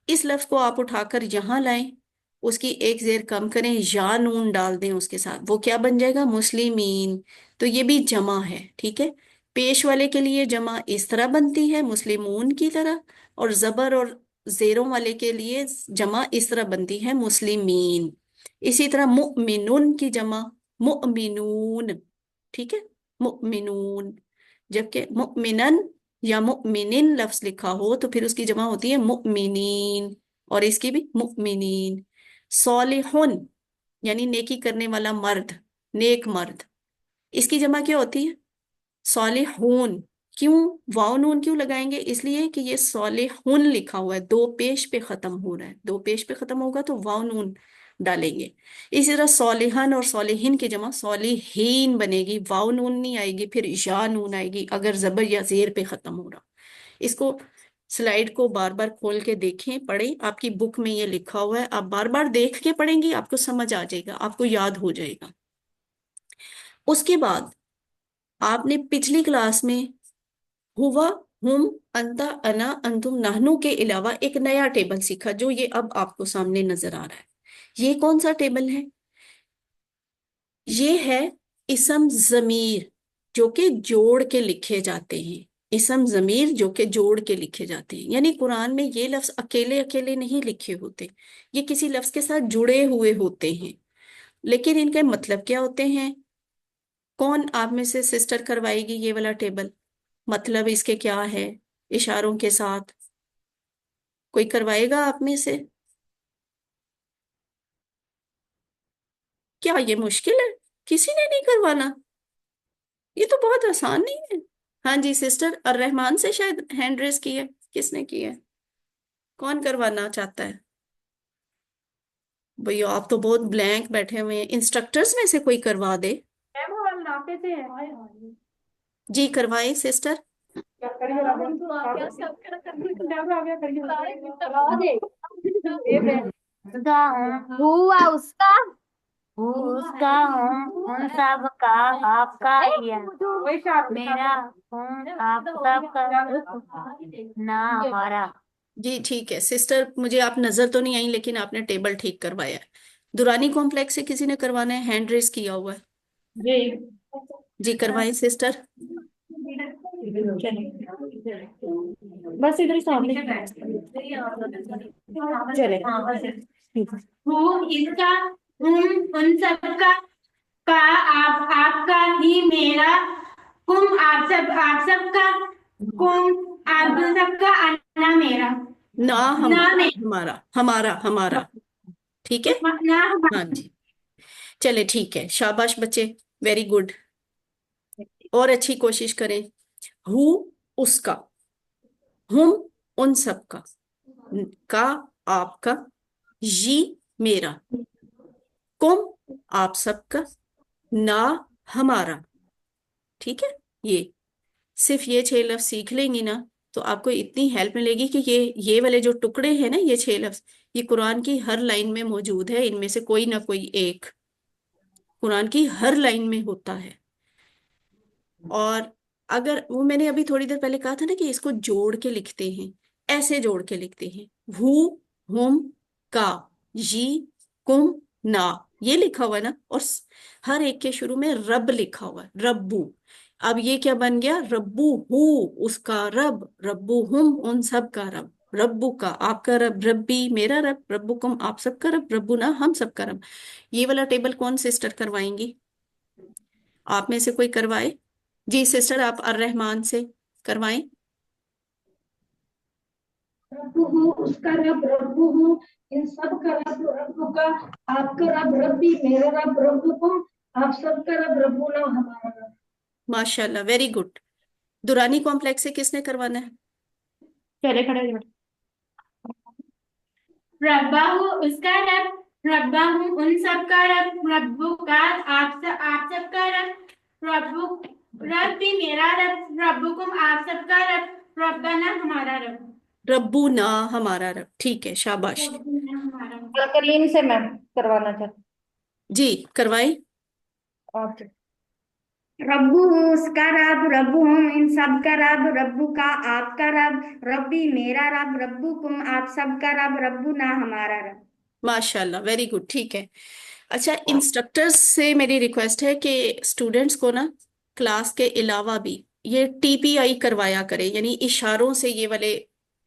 इस लफ्ज को आप उठाकर यहाँ लाएं, उसकी एक जेर कम करें, या नून डाल दें उसके साथ, वो क्या बन जाएगा? मुस्लिमीन। तो ये भी जमा है, ठीक है। पेश वाले के लिए जमा इस तरह बनती है, मुस्लिमून की तरह। और जबर और जेरों वाले के लिए जमा इस तरह बनती है, मुस्लिमीन। इसी तरह मुमिनुन की जमा मुमिनून, ठीक है, मुमिनून। जबकि मुमिनन या मुमिनिन लफ्ज लिखा हो तो फिर उसकी जमा होती है मुमिनीन, और इसकी भी मुमिनीन। सॉलिहुन, यानी नेकी करने वाला मर्द, नेक मर्द। इसकी जमा क्या होती है? सालिहून। क्यों वाव नून क्यों लगाएंगे? इसलिए कि ये सालिहून लिखा हुआ है, दो पेश पे खत्म हो रहा है, दो पेश पे खत्म होगा तो वाव नून डालेंगे। इसी तरह सालिहन और सालिहिन की जमा सालिहीन बनेगी, वाव नून नहीं आएगी, फिर या नून आएगी अगर जबर या जेर पे खत्म हो रहा। इसको स्लाइड को बार बार खोल के देखें, पढ़ें, आपकी बुक में ये लिखा हुआ है, आप बार बार देख के पढ़ेंगी, आपको समझ आ जाएगा, आपको याद हो जाएगा। उसके बाद आपने पिछली क्लास में हुआ, हुम, अंता, अना, अंतुम, नाहनु के अलावा एक नया टेबल सीखा जो ये अब आपको सामने नजर आ रहा है। ये कौन सा टेबल है? ये है इसम जमीर, जो कि जोड़ के लिखे जाते हैं। इसम जमीर जो कि जोड़ के लिखे जाते हैं, यानी कुरान में ये लफ्ज अकेले अकेले नहीं लिखे होते, ये किसी लफ्ज के साथ जुड़े हुए होते हैं। लेकिन इनके मतलब क्या होते हैं? कौन आप में से सिस्टर करवाएगी ये वाला टेबल? मतलब इसके क्या है, इशारों के साथ? कोई करवाएगा आप में से? क्या ये मुश्किल है? किसी ने नहीं करवाना? ये तो बहुत आसान नहीं है। हाँ जी सिस्टर, और रहमान से शायद हैंड रेस की है। किसने की है? कौन करवाना चाहता है? भैया आप तो बहुत ब्लैंक बैठे हुए हैं, इंस्ट्रक्टर्स में से कोई करवा दे। मैम वो हम नापे थे। जी करवाए सिस्टर। हुआ उसका, उसका हूँ उन सब का, आपका या मेरा हूँ आप सब का, ना हमारा। जी ठीक है सिस्टर, मुझे आप नजर तो नहीं आई लेकिन आपने टेबल ठीक करवाया है। दुरानी कॉम्प्लेक्स से किसी ने करवाना है? हैंड रेस किया हुआ है। जी जी करवाएं सिस्टर। बस इधर ही सामने चले। हूँ इसका, हूँ उन सब का आपका ही मेरा, कुम आप सब का, कुम आप सब का, अन्ना मेरा, ना ना हमारा, मैं, हमारा हमारा हमारा। ठीक है। ना हाँ जी, चले ठीक है, शाबाश बच्चे, वेरी गुड। और अच्छी कोशिश करें। हु उसका, हम उन सब का आपका, जी मेरा, कुम आप सबका, ना हमारा। ठीक है। ये सिर्फ ये 6 लफ्ज सीख लेंगी ना तो आपको इतनी हेल्प मिलेगी कि ये वाले जो टुकड़े हैं ना, ये 6 लफ्ज, ये कुरान की हर लाइन में मौजूद है, इनमें से कोई ना कोई एक कुरान की हर लाइन में होता है। और अगर वो मैंने अभी थोड़ी देर पहले कहा था ना कि इसको जोड़ के लिखते हैं, ऐसे जोड़ के लिखते हैं, हु, हुम, का, जी, कुम, ना, ये लिखा हुआ है ना, और हर एक के शुरू में रब लिखा हुआ है, रब्बू। अब ये क्या बन गया? रब्बू हु उसका रब, रब्बू हुम उन सब का रब, रब्बू का आपका रब, रब्बी मेरा रब, रब्बुकुम आप सबका रब, रब्बू ना हम सबका रब। ये वाला टेबल कौन सिस्टर करवाएंगी? आप में से कोई करवाए? जी सिस्टर, आप अर रहमान से करवाएं। रब्बू हूँ उसका रब रब्बू हूँ इन सब का रब रब्बू का, आपका रब रब्बी मेरा रब रब्बुकुम आप सबका रब रब्बू ना हमारा रब। माशाल्लाह, वेरी गुड। दुरानी कॉम्प्लेक्स से किसने करवाना है? चले खड़े हो जाओ। रब्बा हूँ उसका रब, रब्बा हूँ उन सब का रब, रब्बू का आप सब का रब, रब्बू रब भी मेरा रब, रब्बुकुम आप सब का रब, रब्बाना हमारा रब। रब्बू ना हमारा रब। ठीक है, शाबाश। रब्बुना हमारा रब। कलीम से मैं करवाना चाहती जी करवाएं। हूँ। रब्बू हूँ उसका रब, रब्बू हूँ इन सब का रब, रब्बू का आपका रब, रब्बी मेरा रब, रब्बू कुम आप सब का रब, रब्बू ना हमारा रब। माशाल्लाह, वेरी गुड। ठीक है। अच्छा, इंस्ट्रक्टर्स से मेरी रिक्वेस्ट है कि स्टूडेंट्स को ना क्लास के अलावा भी ये टीपीआई करवाया करें, यानी इशारों से ये वाले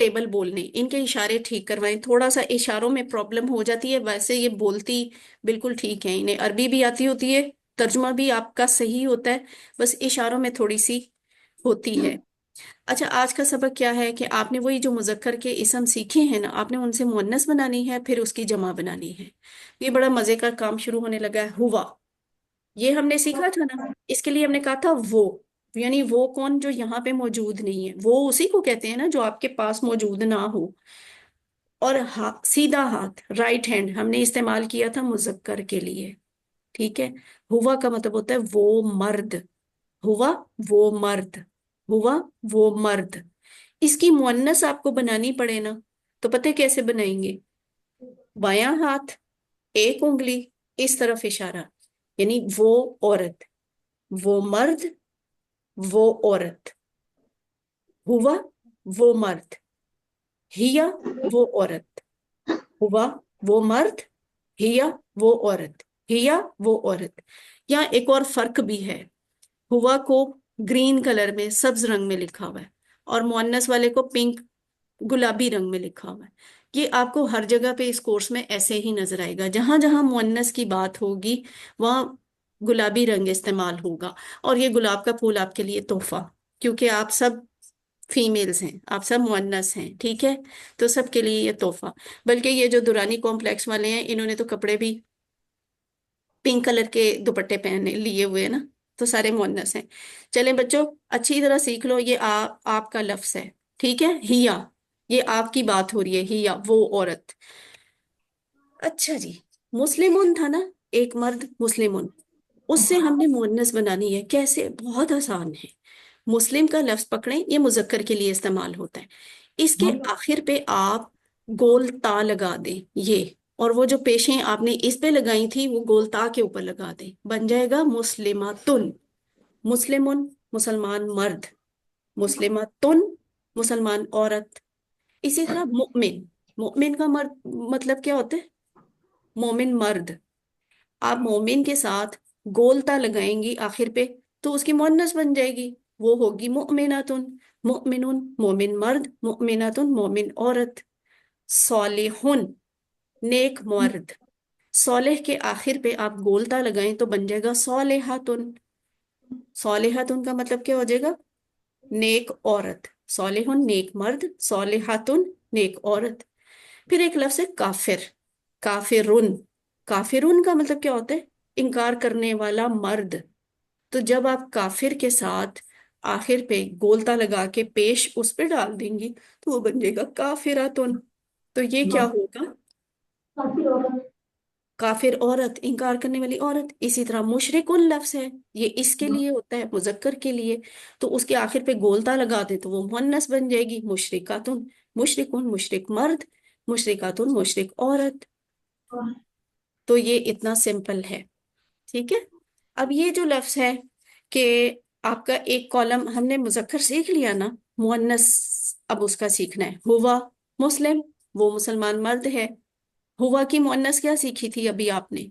टेबल बोलने, इनके इशारे ठीक करवाएं। थोड़ा सा इशारों में प्रॉब्लम हो जाती है, वैसे ये बोलती बिल्कुल ठीक है, इन्हें अरबी भी आती होती है, तर्जुमा भी आपका सही होता है, बस इशारों में थोड़ी सी होती है। अच्छा, आज का सबक क्या है कि आपने वही जो मुजक्कर के इसम सीखे हैं ना, आपने उनसे मुअन्नस बनानी है, फिर उसकी जमा बनानी है। ये बड़ा मजे का काम शुरू होने लगा है। हुआ, ये हमने सीखा था ना। इसके लिए हमने कहा था वो, यानी वो कौन जो यहाँ पे मौजूद नहीं है, वो उसी को कहते हैं ना जो आपके पास मौजूद ना हो। और सीधा हाथ, राइट हैंड, हमने इस्तेमाल किया था मुजक्कर के लिए। ठीक है। हुआ का मतलब होता है वो मर्द। हुआ वो मर्द। हुआ वो मर्द। इसकी मुअन्नस आपको बनानी पड़े ना, तो पता है कैसे बनाएंगे? बायां हाथ, एक उंगली, इस तरफ इशारा, यानी वो औरत, वो मर्द, वो औरत। हुआ वो मर्द, हिया वो औरत। हुआ वो मर्द, हिया वो औरत। हिया वो औरत। यहाँ एक और फर्क भी है। हुआ को ग्रीन कलर में, सब्ज रंग में लिखा हुआ है, और मुअन्नस वाले को पिंक, गुलाबी रंग में लिखा हुआ है। ये आपको हर जगह पे इस कोर्स में ऐसे ही नजर आएगा, जहां जहां मुअन्नस की बात होगी वहां गुलाबी रंग इस्तेमाल होगा। और ये गुलाब का फूल आपके लिए तोहफा, क्योंकि आप सब फीमेल्स हैं, आप सब मुअन्नस हैं, ठीक है। तो सबके लिए ये तोहफा। बल्कि ये जो दुरानी कॉम्प्लेक्स वाले हैं, इन्होंने तो कपड़े भी पिंक कलर के दुपट्टे पहने लिए हुए हैं ना, तो सारे मुअन्नस हैं। चलें बच्चों, अच्छी तरह सीख लो। ये आपका लफ्ज है, ठीक है, हिया। ये आपकी बात हो रही है, हिया वो औरत। अच्छा जी। मुस्लिमुन था ना, एक मर्द मुस्लिमुन, उससे हमने मुअन्नस बनानी है। कैसे? बहुत आसान है। मुस्लिम का लफ्ज पकड़ें, ये मुजक्कर के लिए इस्तेमाल होता है। इसके आखिर पे आप गोल ता लगा दें, ये, और वो जो पेशें आपने इस पे लगाई थी वो गोल ता के ऊपर लगा दें, बन जाएगा मुस्लिमातुन। मुस्लिमुन मुसलमान मर्द, मुस्लिमातुन मुसलमान औरत। इसी तरह मुमिन, मुमिन का मर्द मतलब क्या होता है? मोमिन मर्द। आप मोमिन के साथ गोलता लगाएंगी आखिर पे, तो उसकी मुअन्नस बन जाएगी, वो होगी मुमिनातुन। मुमिनुन मोमिन मर्द, मुमिनातुन मोमिन औरत। सॉलिहुन नेक मर्द। सॉलेह के आखिर पे आप गोलता लगाएं तो बन जाएगा सॉलेहातुन। सॉलेहातुन का मतलब क्या हो जाएगा? नेक औरत। सॉलिहुन नेक मर्द, सॉलेहातुन नेक औरत। फिर एक लफ्ज है काफिर, काफिरुन। काफिरुन का मतलब क्या होता है? इनकार करने वाला मर्द। तो जब आप काफिर के साथ आखिर पे गोलता लगा के पेश उस पे डाल देंगी, तो वो बन जाएगा काफिरातुन। तो ये क्या होगा? काफिर औरत, इनकार करने वाली औरत। इसी तरह मुशरिकुन लफ्ज है, ये इसके लिए होता है, मुजक्कर के लिए। तो उसके आखिर पे गोलता लगा दे तो वो मुअन्नस बन जाएगी, मुशरिकातुन। मुशरिकुन मुशरिक मर्द, मुशरिकातुन मुशरिक औरत। तो ये इतना सिंपल है, ठीक है। अब ये जो लफ्ज है कि आपका एक कॉलम हमने मुजक्कर सीख लिया ना, मुअन्नस अब उसका सीखना है। हुआ मुस्लिम, वो मुसलमान मर्द है। हुआ की मुअन्नस क्या सीखी थी अभी आपने?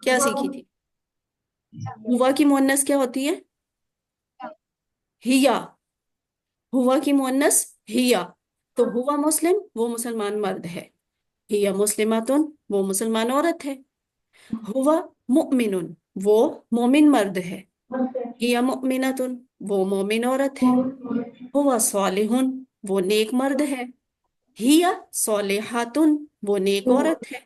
क्या सीखी थी? हुआ की मुअन्नस क्या होती है? हिया। हुआ की मुअन्नस हिया। तो हुआ मुस्लिम, वो मुसलमान मर्द है। हिया मुस्लिमातुन, वो मुसलमान औरत है। हुआ मुमिनुन, वो मोमिन मर्द है। हिया मुमिनतुन, वो मोमिन औरत है। हुआ सालिहुन, वो नेक मर्द है। हिया सालिहातुन, वो नेक औरत है।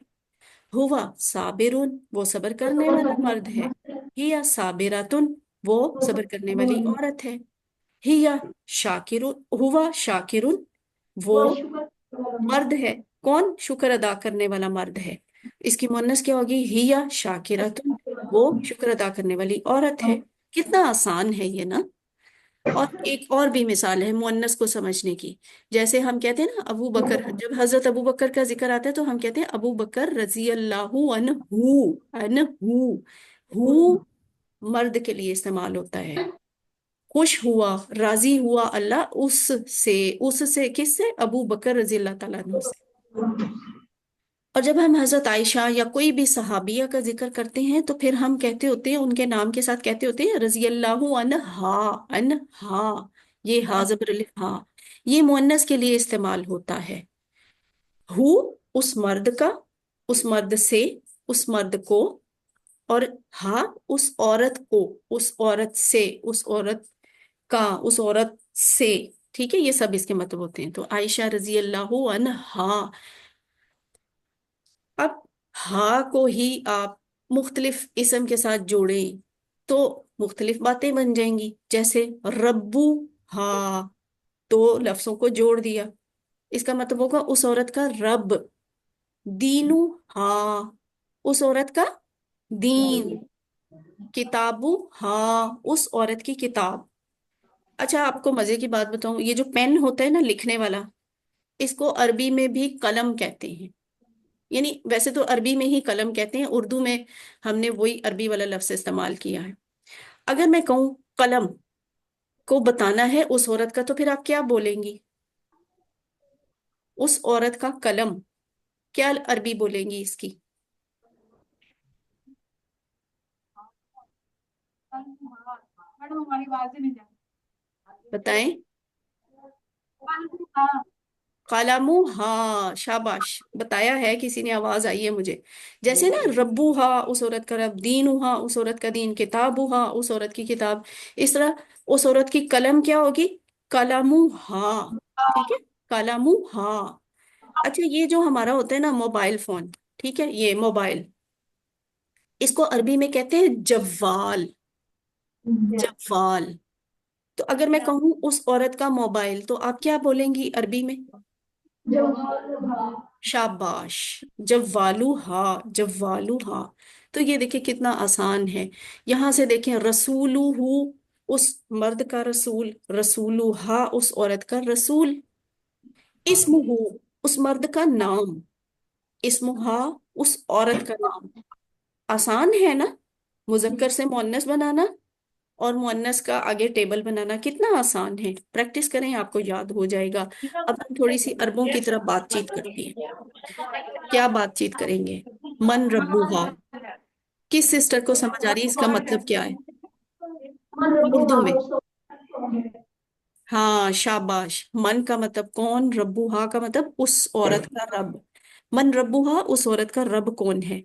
हुआ साबिरुन, वो सब्र करने वाला मर्द है। हिया साबिरातुन, वो सब्र करने वाली औरत है। हिया शाकिरुन, हुआ शाकिरुन, वो मर्द है। कौन? शुक्र अदा करने वाला मर्द है। इसकी मुन्नस क्या होगी? हिया शाकिरातुन, वो शुक्र अदा करने वाली औरत है। कितना आसान है ये ना। और एक और भी मिसाल है मुअन्नस को समझने की। जैसे हम कहते हैं ना अबू बकर, जब हजरत अबू बकर का जिक्र आता है तो हम कहते हैं अबू बकर रजी अल्लाहु अन्हु। अन्हु, हु मर्द के लिए इस्तेमाल होता है। खुश हुआ, राजी हुआ अल्लाह उससे। उससे किससे? अबू बकर रजी अल्लाह तआला अन्हु से। और जब हम हजरत आयशा या कोई भी सहाबिया का जिक्र करते हैं तो फिर हम कहते होते हैं, उनके नाम के साथ कहते होते हैं रजी अल्लाहु अन्हा। अन्हा, ये हा जबर अलिफ हा, ये मुअन्नस के लिए इस्तेमाल होता है। हु उस मर्द का, उस मर्द से, उस मर्द को। और हा उस औरत को, उस औरत से, उस औरत का, उस औरत से। ठीक है, ये सब इसके मतलब होते हैं। तो आयशा रजी अल्लाहु अन्हा। अब हा को ही आप मुख्तलिफ इसम के साथ जोड़ें तो मुख्तलिफ बातें बन जाएंगी। जैसे रब्बू हा, दो लफ्जों को जोड़ दिया, इसका मतलब होगा उस औरत का रब। दीनू हा, उस औरत का दीन। किताबू हा, उस औरत की किताब। अच्छा, आपको मजे की बात बताऊं, ये जो पेन होता है ना लिखने वाला, इसको अरबी में भी कलम कहते हैं। यानी वैसे तो अरबी में ही कलम कहते हैं, उर्दू में हमने वही अरबी वाला लफ्ज इस्तेमाल किया है। अगर मैं कहूँ कलम को बताना है उस औरत का, तो फिर आप क्या बोलेंगी? उस औरत का कलम, क्या अरबी बोलेंगी इसकी? मैडम हमारी आवाज ही नहीं जा बताएं। रही। हाँ। कालामू हाँ, शाबाश, बताया है किसी ने, आवाज आई है मुझे। जैसे ना रब्बू हा, उस औरत का रब। दीनू हा, उस औरत का दीन। किताबू हा, उस औरत की किताब। इस तरह उस औरत की कलम क्या होगी? कलामू हा। ठीक है, कलामू हा। अच्छा, ये जो हमारा होता है ना मोबाइल फोन, ठीक है, ये मोबाइल, इसको अरबी में कहते हैं जव्वाल। जव्वाल। तो अगर मैं कहूँ उस औरत का मोबाइल, तो आप क्या बोलेंगी अरबी में? शाबाश, जव्वालू हा, जव्वालू हा। तो ये देखिए कितना आसान है। यहां से देखें, रसूलू हु, उस मर्द का रसूल। रसूलू हा, उस औरत का रसूल। इस्मुहु, उस मर्द का नाम। इस्मुहा, उस औरत का नाम। आसान है ना? मुजक्कर से मुअन्नस बनाना और मुअन्नस का आगे टेबल बनाना कितना आसान है। प्रैक्टिस करें, आपको याद हो जाएगा। अब हम थोड़ी सी अरबों की तरफ बातचीत करते हैं। क्या बातचीत करेंगे? मन रब्बूहा, किस सिस्टर को समझ आ रही है इसका मतलब क्या है उर्दू में? हाँ, शाबाश। मन का मतलब कौन, रब्बूहा का मतलब उस औरत का रब। मन रब्बूहा, उस औरत का रब कौन है?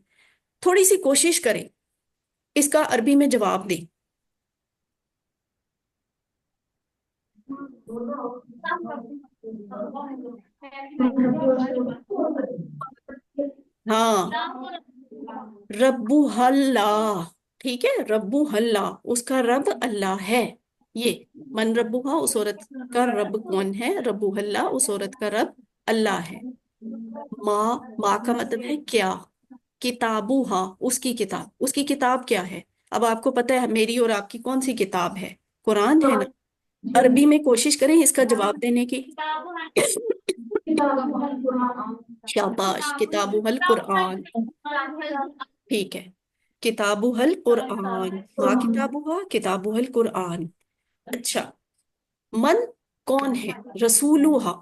थोड़ी सी कोशिश करें, इसका अरबी में जवाब दें। हाँ, रब्बू हल्ला। ठीक है, रब्बू हल्ला, उसका रब अल्लाह है। ये मन रब्बूहा, उस औरत का रब कौन है? रब्बू हल्ला, उस औरत का रब अल्लाह है। माँ, माँ का मतलब है क्या। किताबू हाँ, उसकी किताब। उसकी किताब क्या है? अब आपको पता है मेरी और आपकी कौन सी किताब है? कुरान है ना। अरबी में कोशिश करें इसका जवाब देने की। शाबाश, किताबु हल कुरान। ठीक है, किताबु हल कुरान। माँ किताबुहा, किताबु हल कुरान। अच्छा, मन कौन है? रसूलुहा,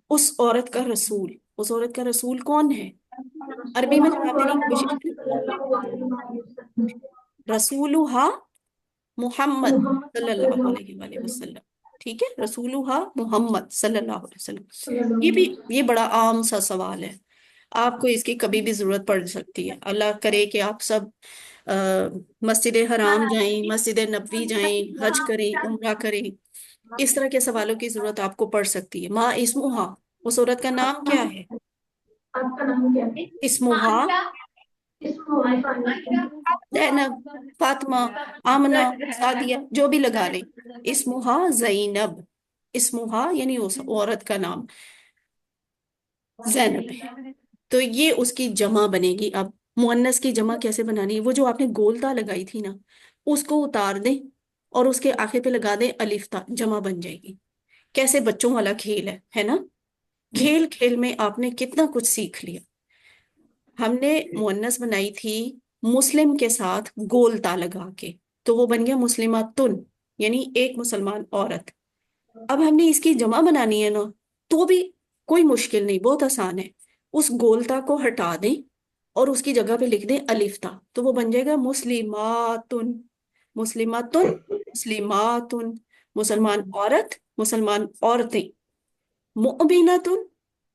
उस औरत का रसूल। उस औरत का रसूल कौन है? अरबी में जवाब देने की कोशिश करें। रसूलुहा मुहम्मद सल्लल्लाहु अलैहि वसल्लम। ठीक है, रसूलुहा मुहम्मद सल्लल्लाहु अलैहि वसल्लम। ये भी, ये बड़ा आम सा सवाल है, आपको इसकी कभी भी जरूरत पड़ सकती है। अल्लाह करे कि आप सब मस्जिद हराम जाएं, मस्जिद नबवी जाएं, हज करें, उम्रा करें। इस तरह के सवालों की जरूरत आपको पड़ सकती है। माँ इस्मुहा, उस औरत का नाम क्या है? आपका नाम क्या है? इस्मुहा इसको जैनब, फातिमा, आमना, सादिया, जो भी लगा लें। इस्मुहा जैनब। इस्मुहा यानी उस औरत का नाम जैनब है। तो ये उसकी जमा बनेगी। अब मुअन्नस की जमा कैसे बनानी है? वो जो आपने गोलता लगाई थी ना, उसको उतार दें और उसके आखिर पे लगा दें अलिफ्ता, जमा बन जाएगी। कैसे, बच्चों वाला खेल है ना। खेल खेल में आपने कितना कुछ सीख लिया। हमने मुअन्नस बनाई थी मुस्लिम के साथ गोलता लगा के, तो वो बन गया मुस्लिमातुन, यानी एक मुसलमान औरत। अब हमने इसकी जमा बनानी है ना, तो भी कोई मुश्किल नहीं, बहुत आसान है। उस गोलता को हटा दें और उसकी जगह पे लिख दें अलिफ्ता, तो वो बन जाएगा मुस्लिमातुन। मुस्लिमातुन, मुस्लिमातुन, मुसलमान औरत, मुसलमान औरतें। मुअमिनातुन,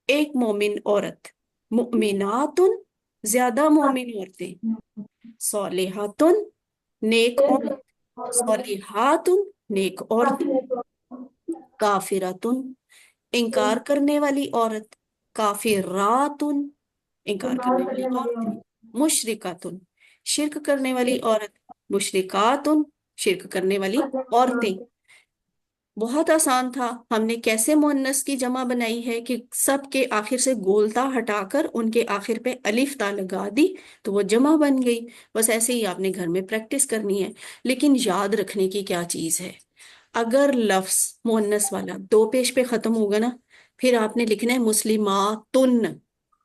एक मोमिन औरत। मुअमिनातुन, ज्यादा मोमिन औरतें। सौलिहातुन, नेक औरत। सौलिहातुन, नेक औरतें। काफिरातुन, इनकार करने वाली औरत। काफिरातुन, इनकार करने वाली औरतें। मुशरिकातुन, شرک کرنے والی عورت، مشرکاتن شرک کرنے والی عورتیں. بہت آسان تھا. ہم نے کیسے مؤنث کی جمع بنائی ہے کہ سب کے آخر سے گولتا ہٹا کر ان کے آخر پہ الف تا لگا دی تو وہ جمع بن گئی. بس ایسے ہی آپ نے گھر میں پریکٹس کرنی ہے. لیکن یاد رکھنے کی کیا چیز ہے، اگر لفظ مؤنث والا دو پیش پہ ختم ہوگا نا، پھر آپ نے لکھنا ہے مسلماتن.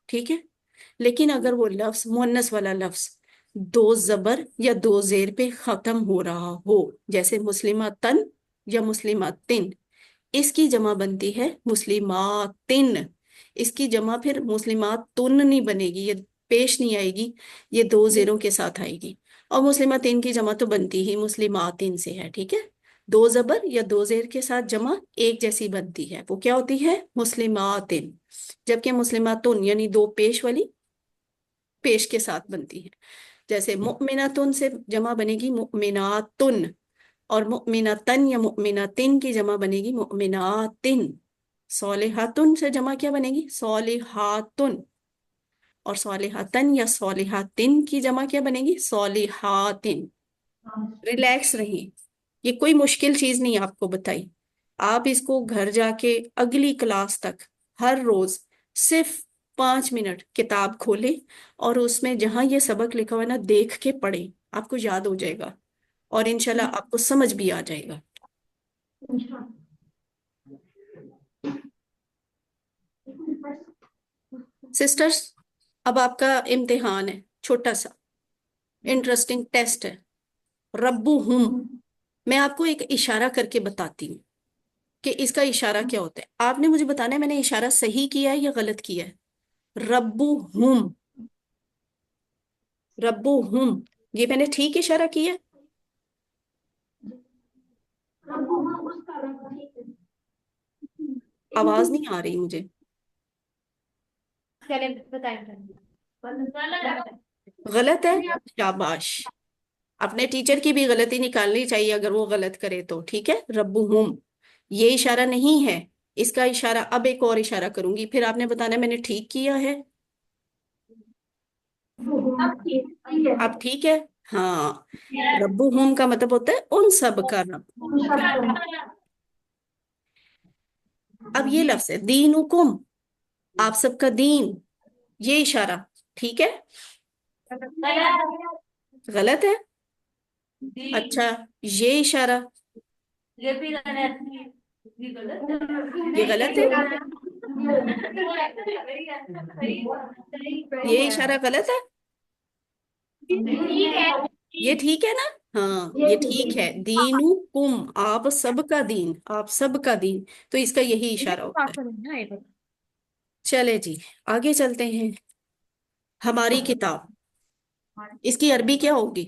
ٹھیک ہے. لیکن اگر وہ لفظ مؤنث والا لفظ دو زبر یا دو زیر پہ ختم ہو رہا ہو، جیسے مسلماتن یا مسلماتن، اس کی جمع بنتی ہے مسلماتن. اس کی جمع پھر مسلماتن نہیں بنے گی، یہ پیش نہیں آئے گی، یہ دو زیروں کے ساتھ آئے گی. اور مسلماتن کی جمع تو بنتی ہی مسلماتن سے ہے. ٹھیک ہے. دو زبر یا دو زیر کے ساتھ جمع ایک جیسی بنتی ہے، وہ کیا ہوتی ہے؟ مسلماتن. جبکہ مسلماتن یعنی دو پیش والی پیش کے ساتھ بنتی ہے. جیسے مؤمناتن سے جمع بنے گی مؤمناتن، اور مؤمناتن یا مؤمناتن کی جمع بنے گی مؤمناتن. صالحاتن سے جمع کیا بنے گی؟ صالحاتن. اور صالحاتن یا صالحاتن کی جمع کیا بنے گی؟ صالحاتن. ریلیکس رہیں، یہ کوئی مشکل چیز نہیں آپ کو بتائی. آپ اس کو گھر جا کے اگلی کلاس تک ہر روز صرف 5 منٹ کتاب کھولیں اور اس میں جہاں یہ سبق لکھا ہوا ہے نا دیکھ کے پڑھیں، آپ کو یاد ہو جائے گا اور انشاءاللہ آپ کو سمجھ بھی آ جائے گا. سسٹرز، اب آپ کا امتحان ہے، چھوٹا سا انٹرسٹنگ ٹیسٹ ہے. ربو ہم، میں آپ کو ایک اشارہ کر کے بتاتی ہوں کہ اس کا اشارہ کیا ہوتا ہے. آپ نے مجھے بتانا ہے میں نے اشارہ صحیح کیا ہے یا غلط کیا ہے. ربو ہم، ربو ہم، یہ میں نے ٹھیک اشارہ کیا ہے؟ آواز نہیں آ رہی مجھے. چلے بتائیں. غلط ہے؟ شاباش. اپنے ٹیچر کی بھی غلطی نکالنی چاہیے اگر وہ غلط کرے تو. ٹھیک ہے. ربو ہم یہ اشارہ نہیں ہے. اس کا اشارہ اب ایک اور اشارہ کروں گی، پھر آپ نے بتانا ہے میں نے ٹھیک کیا ہے. اب ٹھیک ہے. ہاں، ربو ہم کا مطلب ہوتا ہے ان سب کا رب. اب یہ لفظ ہے دینکم، آپ سب کا دین، یہ اشارہ ٹھیک ہے؟ غلط ہے؟ اچھا، یہ اشارہ یہ غلط ہے؟ یہ اشارہ غلط ہے؟ یہ ٹھیک ہے نا؟ ہاں یہ ٹھیک ہے. دینکم، آپ سب کا دین، آپ سب کا دین، تو اس کا یہی اشارہ ہوتا ہے. چلے جی آگے چلتے ہیں. ہماری کتاب، اس کی عربی کیا ہوگی؟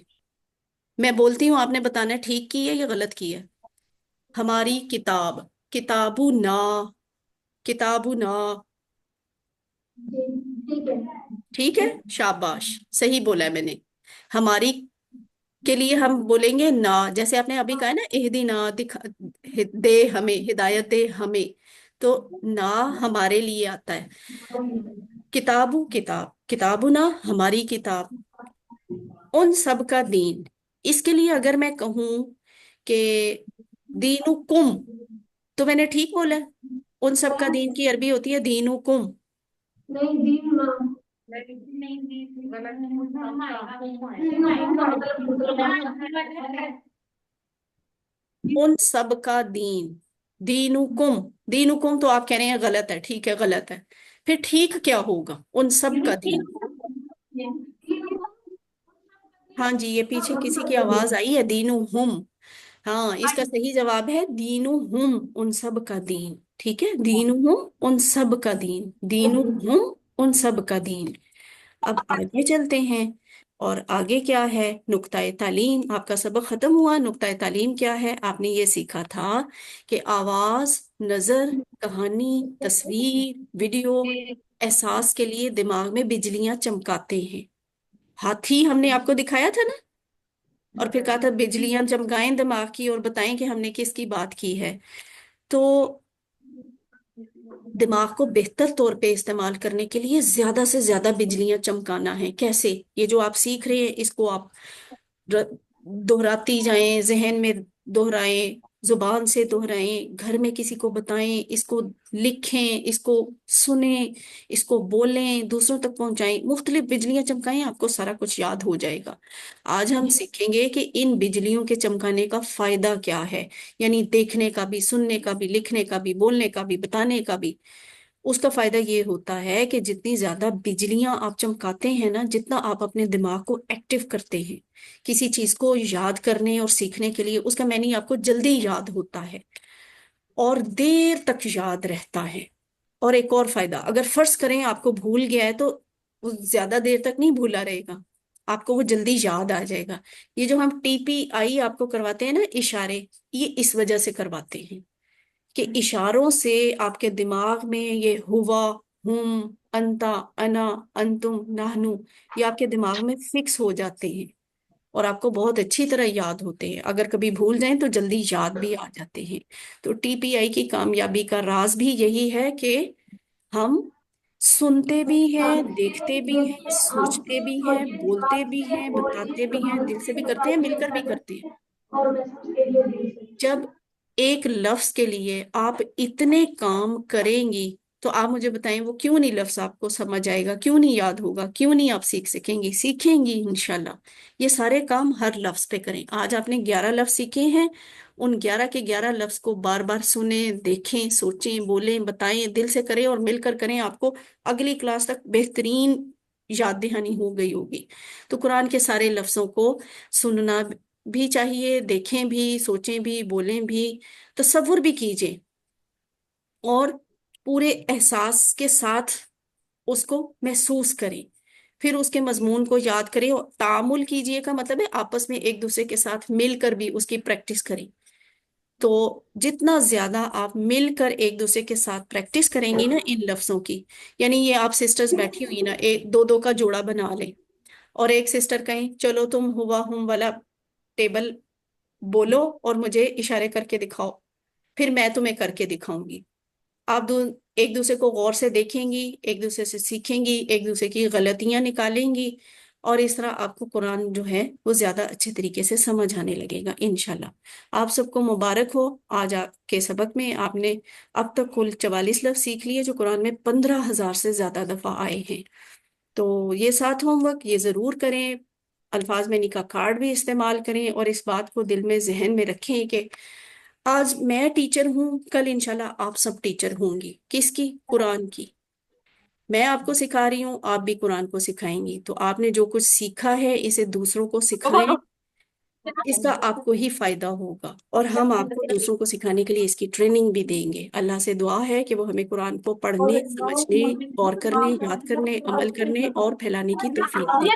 میں بولتی ہوں آپ نے بتانا ہے ٹھیک کی ہے یا غلط کی ہے. ہماری کتاب، کتابنا، کتابنا. ٹھیک ہے، شاباش، صحیح بولا ہے میں نے. ہماری کے لیے ہم بولیں گے نا، جیسے آپ نے ابھی کہا ہے نا اہدنا، دکھا دے ہمیں، ہدایت دے ہمیں، تو نا ہمارے لیے آتا ہے. کتابو کتاب، کتابنا ہماری کتاب، ان سب کا دین. اس کے لیے اگر میں کہوں کہ دینکم تو میں نے ٹھیک بولا ہے. ان سب کا دین کی عربی ہوتی ہے دینکم. ان سب کا دین، دینکم. دینکم تو آپ کہہ رہے ہیں غلط ہے. ٹھیک ہے غلط ہے. پھر ٹھیک کیا ہوگا؟ ان سب کا دین. ہاں جی، یہ پیچھے کسی کی آواز آئی ہے دینہم. ہاں اس کا صحیح جواب ہے دینہم، ان سب کا دین. ٹھیک ہے، دینہم ان سب کا دین، دینہم ان سب کا دین. اب آگے چلتے ہیں. اور آگے کیا ہے؟ نقطۂ تعلیم. آپ کا سبق ختم ہوا. نقطۂ تعلیم کیا ہے؟ آپ نے یہ سیکھا تھا کہ آواز، نظر، کہانی، تصویر، ویڈیو، احساس کے لیے دماغ میں بجلیاں چمکاتے ہیں. ہاتھی ہم نے آپ کو دکھایا تھا نا، اور پھر کہا تھا بجلیاں چمکائیں دماغ کی اور بتائیں کہ ہم نے کس کی بات کی ہے. تو दिमाग को बेहतर तौर पे इस्तेमाल करने के लिए ज्यादा से ज्यादा बिजलियां चमकाना है। कैसे? ये जो आप सीख रहे हैं इसको आप र- दोहराती जाएं, जहन में दोहराएं, जुबान से दोहराएं, घर में किसी को बताएं, इसको लिखें, इसको सुने, इसको बोलें, दूसरों तक पहुंचाएं, मुख्तलिफ बिजलियां चमकाएं, आपको सारा कुछ याद हो जाएगा। आज हम सीखेंगे कि इन बिजलियों के चमकाने का फायदा क्या है, यानी देखने का भी, सुनने का भी, लिखने का भी, बोलने का भी, बताने का भी। उसका फायदा ये होता है कि जितनी ज्यादा बिजलियां आप चमकाते हैं ना, जितना आप अपने दिमाग को एक्टिव करते हैं किसी चीज को याद करने और सीखने के लिए, उसका मैंने आपको जल्दी याद होता है और देर तक याद रहता है। और एक और फायदा, अगर फर्ज करें आपको भूल गया है तो वो ज्यादा देर तक नहीं भूला रहेगा, आपको वो जल्दी याद आ जाएगा। ये जो हम टीपीआई आपको करवाते हैं ना, इशारे, ये इस वजह से करवाते हैं कि इशारों से आपके दिमाग में ये हुआ, हुम, अंता, अना, अंतुम, नाहनु, ये आपके दिमाग में फिक्स हो जाते हैं और आपको बहुत अच्छी तरह याद होते हैं। अगर कभी भूल जाएं तो जल्दी याद भी आ जाते हैं। तो टीपीआई की कामयाबी का राज भी यही है कि हम सुनते भी हैं, देखते भी हैं, सोचते भी हैं, बोलते भी हैं, बताते भी हैं, दिल से भी करते हैं, मिलकर भी करते हैं। जब एक लफ्ज के लिए आप इतने काम करेंगी तो आप मुझे बताएं वो क्यों नहीं लफ्ज आपको समझ आएगा, क्यों नहीं याद होगा, क्यों नहीं आप सीख सकेंगी? सीखेंगी इंशाल्लाह। ये सारे काम हर लफ्ज पे करें। आज आपने 11 लफ्ज सीखे हैं, उन 11 के 11 लफ्ज को बार बार सुने, देखें, सोचें, बोलें, बताएं, दिल से करें और मिलकर करें। आपको अगली क्लास तक बेहतरीन याद दहानी हो गई होगी। तो कुरान के सारे लफ्जों को सुनना भी चाहिए, देखें भी, सोचें भी, बोलें भी, तसव्वुर भी कीजिए और पूरे एहसास के साथ उसको महसूस करें। फिर उसके मजमून को याद करें और तामुल कीजिए का मतलब है आपस में एक दूसरे के साथ मिलकर भी उसकी प्रैक्टिस करें। तो जितना ज्यादा आप मिलकर एक दूसरे के साथ प्रैक्टिस करेंगी ना इन लफ्जों की, यानी ये आप सिस्टर्स बैठी हुई ना, एक दो दो का जोड़ा बना लें और एक सिस्टर कहें चलो तुम हुआ हुम वाला टेबल बोलो और मुझे इशारे करके दिखाओ, फिर मैं तुम्हें करके दिखाऊंगी। आप एक दूसरे को गौर से देखेंगी, एक दूसरे से सीखेंगी, एक दूसरे की गलतियां निकालेंगी और इस तरह आपको कुरान जो है वो ज्यादा अच्छे तरीके से समझ आने लगेगा इंशाल्लाह। आप सबको मुबारक हो। आज आपके सबक में आपने अब तक कुल 44 लफ्ज सीख लिए जो कुरान में 15,000 से ज्यादा दफा आए हैं। तो ये 7 होमवर्क ये जरूर करें, अल्फाज में निका कार्ड भी इस्तेमाल करें और इस बात को दिल में जहन में रखें कि आज मैं टीचर हूं, कल इंशाल्लाह आप सब टीचर होंगी। किसकी? कुरान की। मैं आपको सिखा रही हूँ, आप भी कुरान को सिखाएंगी। तो आपने जो कुछ सीखा है इसे दूसरों को सिखाएं, इसका आपको ही फायदा होगा और हम आपको दूसरों को सिखाने के लिए इसकी ट्रेनिंग भी देंगे। अल्लाह से दुआ है कि वो हमें कुरान को पढ़ने, समझने, गौर करने, याद करने, अमल करने और फैलाने की तौफीक दे।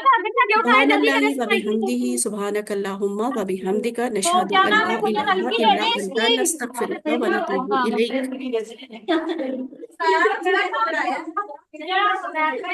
सुभान अल्लाहि व बिहम्दिही, सुभानक अल्लाहुम्मा व बिहम्दिका, तो नशहदु क्या मैं अल्ला आपको कुछ इलाहा हल्की इल्ला लेने अंता, नस्तगफिरुका व नतूबु इलैक। इसकी